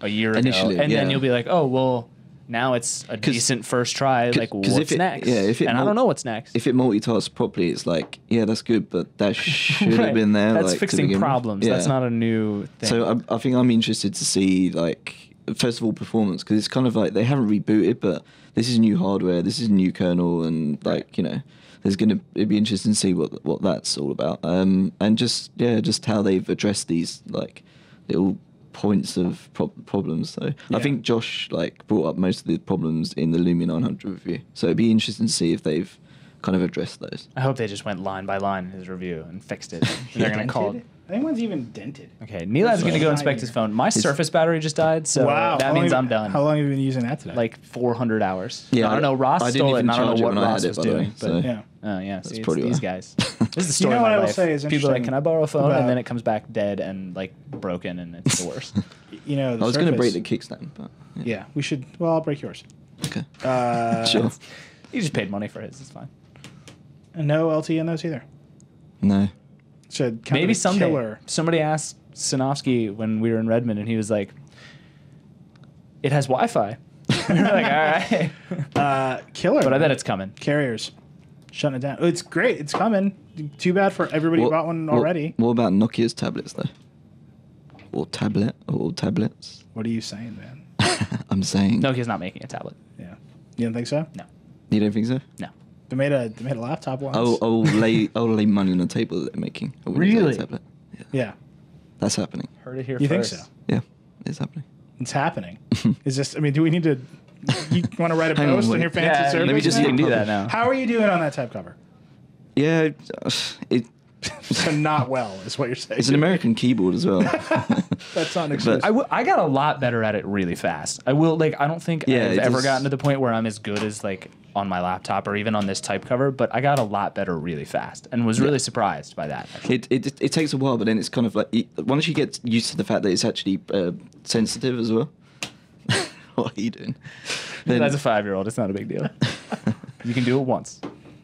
a year ago, Initially, and then yeah. you'll be like, oh well. Now it's a decent first try. Like, what's if it- next? yeah, if it and I don't know what's next. if it multitasks properly, it's like, yeah, that's good, but that should have been there. That's like, to fixing begin with. problems. Yeah. That's not a new thing. So I think I'm interested to see, like, first of all, performance, because it's kind of like they haven't rebooted, but this is new hardware, this is a new kernel, and like it'd be interesting to see what that's all about. And just how they've addressed these like little points of problems. So I think Josh brought up most of the problems in the Lumia 900 review. So it'd be interesting to see if they've kind of addressed those. I hope they just went line by line in his review and fixed it. And they're going to call it. I think one's even dented. Okay, Nilay's going to go inspect his phone. My Surface battery just died, so that means I'm done. How long have you been using that today? Like 400 hours. Yeah, I don't know. Ross I didn't stole it, even and I don't charge know it what when I Ross had it, was by the way, doing. so- yeah. Oh yeah, see, it's probably these why. guys. This is the story You know of what my I will life. say is People are like, interesting "Can I borrow a phone?" about- And then it comes back dead and like broken, and it's the worst. The I was going to break the Surface- kickstand, but Yeah, we should. Well, I'll break yours. okay. Sure. He just paid money for his. It's fine. And no LTE in those either. No. Should kind Maybe of a someday. killer. Somebody asked Sinofsky when we were in Redmond, and he was like, "It has Wi-Fi." We were like, "All right," Killer. but I bet it's coming. Carriers shutting it down. It's great. It's coming. Too bad for everybody who bought one already. What about Nokia's tablets though? Or tablets? What are you saying, man? I'm saying. Nokia's not making a tablet. Yeah. You don't think so? No, You don't think so? no. They made a laptop once. I'll lay money on the table that they're making. a Windows 8 Really? tablet. Yeah. Yeah. That's happening. Heard it here You first. think so? Yeah, it's happening. It's happening. Is this? I mean, do we need to? You want to write a Hang on, post on wait. your fancy Yeah, service? let me just now? you can do that now. How are you doing on that tab cover? Yeah, it So not well is what you're saying. It's an American keyboard as well. That's not an excuse. I got a lot better at it really fast. I don't think I've ever gotten to the point where I'm as good as like on my laptop or even on this type cover, but I got a lot better really fast and was really surprised by that. It takes a while, but then it's kind of like once you get used to the fact that it's actually sensitive as well. What are you doing? Then, as a 5-year-old, it's not a big deal. You can do it once.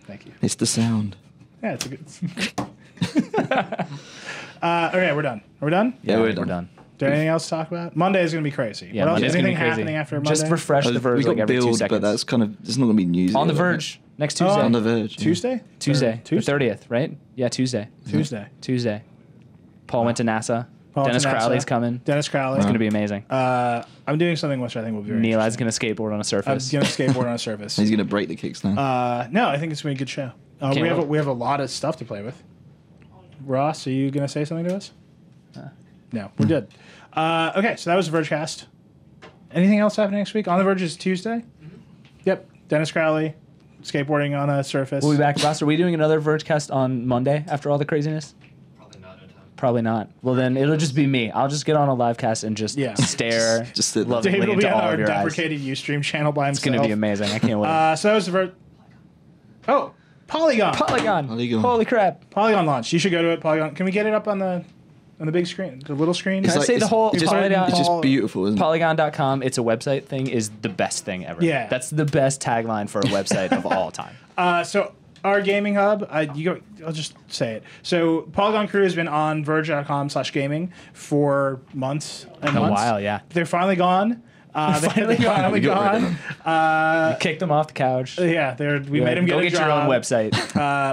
Thank you. It's the sound. Yeah, it's a good. Okay, we're done. Are we done? Yeah, we're done. Is there anything else to talk about? Monday is going to be crazy. Yeah, what else? Monday's Anything gonna be crazy. happening after Monday? Just refresh the Verge We got like every 2 Build, seconds. but that's kind of it's not going to be news. On the yet, Verge next Tuesday. On the Verge. Yeah. Tuesday? Tuesday. Tuesday? The 30th, right? Yeah, Tuesday. Tuesday. Paul went to NASA. Paul Dennis to NASA. Crowley's coming. Dennis Crowley. It's going to be amazing. I'm doing something which I think will be very Nilay's going to skateboard on a I'm surface. going to skateboard on a surface. He's going to break the kicks now. No, I think it's going to be a good show. We have a lot of stuff to play with. Ross, are you going to say something to us? No, we're good. Okay, so that was the Vergecast. Anything else happening next week? On the Verge is Tuesday? Mm-hmm. Yep. Dennis Crowley, skateboarding on a surface. We'll be back. Ross, are we doing another Vergecast on Monday after all the craziness? Probably not. Well, then it'll just be me. I'll just get on a live cast and just stare Just sit there. lovingly David will be into on all our of your eyes. deprecated Ustream channel by It's himself. going to be amazing. I can't wait. So that was the Verge. Oh, Polygon. Polygon. Polygon. Holy crap. Polygon launch. You should go to it. Polygon. Can we get it up on the big screen? The little screen? Can I say the whole it's Polygon? It's just beautiful, isn't it? Polygon.com, it's a website thing, is the best thing ever. Yeah. That's the best tagline for a website of all time. So our gaming hub, I'll just say it. So Polygon Crew has been on Verge.com/gaming for months and months. A while, yeah. They're finally gone. They're finally gone. You kicked them off the couch. Yeah, we made them Go get a get job. your own website.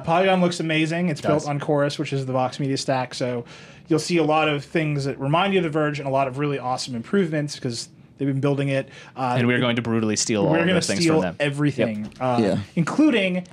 Polygon looks amazing. It's built does. on Chorus, which is the Vox Media stack. So you'll see a lot of things that remind you of the Verge and a lot of really awesome improvements because they've been building it. And we're going to brutally steal all of those things from them. Everything, including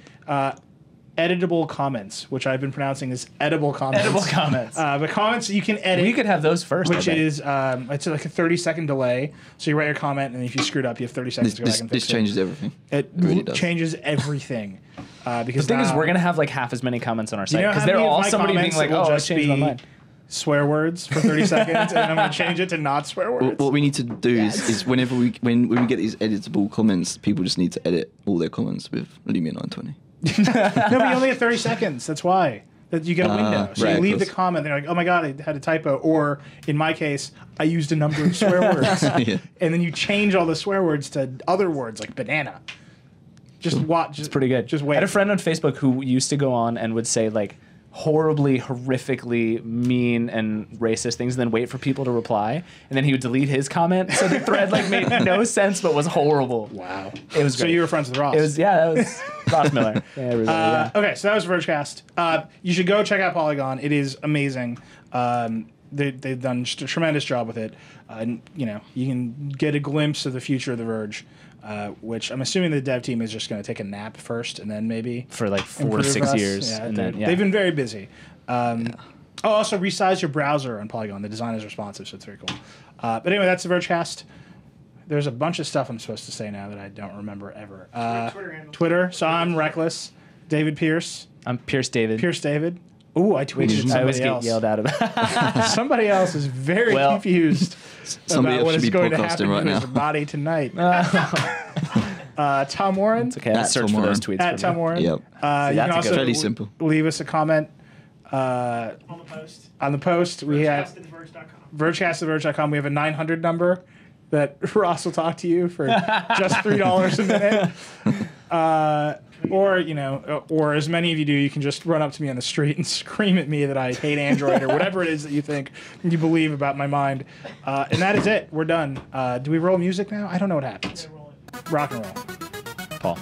editable comments, which I've been pronouncing as edible comments. Edible comments. But comments that you can edit. We could have those first. Which is, it's like a 30-second delay. So you write your comment, and if you screwed up, you have 30 seconds to go back and fix This changes everything. it. It really does. changes everything. Because The thing is, now- we're going to have like half as many comments on our site know because how they're many of all my somebody being comments like, will oh, I just changed my be mind. swear words for 30 seconds, and I'm going to change it to not swear words. What we need to do is whenever when we get these editable comments, people just need to edit all their comments with Lumia 920. No, but you only have 30 seconds. That's why. That you get a window. So right, you leave of the course. comment, they're like, oh my God, I had a typo. Or in my case, I used a number of swear words. Yeah. And then you change all the swear words to other words like banana. Just watch. It's pretty good. Just wait. I had a friend on Facebook who used to go on and would say like horribly, horrifically mean and racist things, and then wait for people to reply, and then he would delete his comment. So the thread like made no sense, but was horrible. Wow. It was So great. you were friends with Ross. It was that was Ross Miller. Yeah, everybody, yeah. Okay, so that was Vergecast. You should go check out Polygon. It is amazing. They've done just a tremendous job with it. And, you can get a glimpse of the future of the Verge, which I'm assuming the dev team is just going to take a nap first and then maybe For like 4 to improve 6 us. years, Yeah, and then they've been very busy. Also resize your browser on Polygon. The design is responsive, so it's very cool. But anyway, that's the Vergecast. There's a bunch of stuff I'm supposed to say now that I don't remember ever. Twitter handle. Twitter. So I'm Reckless. David Pierce. I'm Pierce David. Pierce David. Ooh, I tweeted at I always somebody get else. yelled at about. Somebody else is very confused Somebody about what else is should be going to podcasting happen right to his now. body tonight. Tom Warren. It's okay. I At search Tom for those Warren. tweets. At for Tom me. Warren. Yep. You that's can a also good- Fairly simple. leave us a comment On the post. on the post. We have Vergecast@verge.com. We have a 900 number that Ross will talk to you for just $3 a minute. Or as many of you do, you can just run up to me on the street and scream at me that I hate Android or whatever it is that you think you believe about my mind. And that is it. We're done. Do we roll music now? I don't know what happens. Rock and roll. Paul.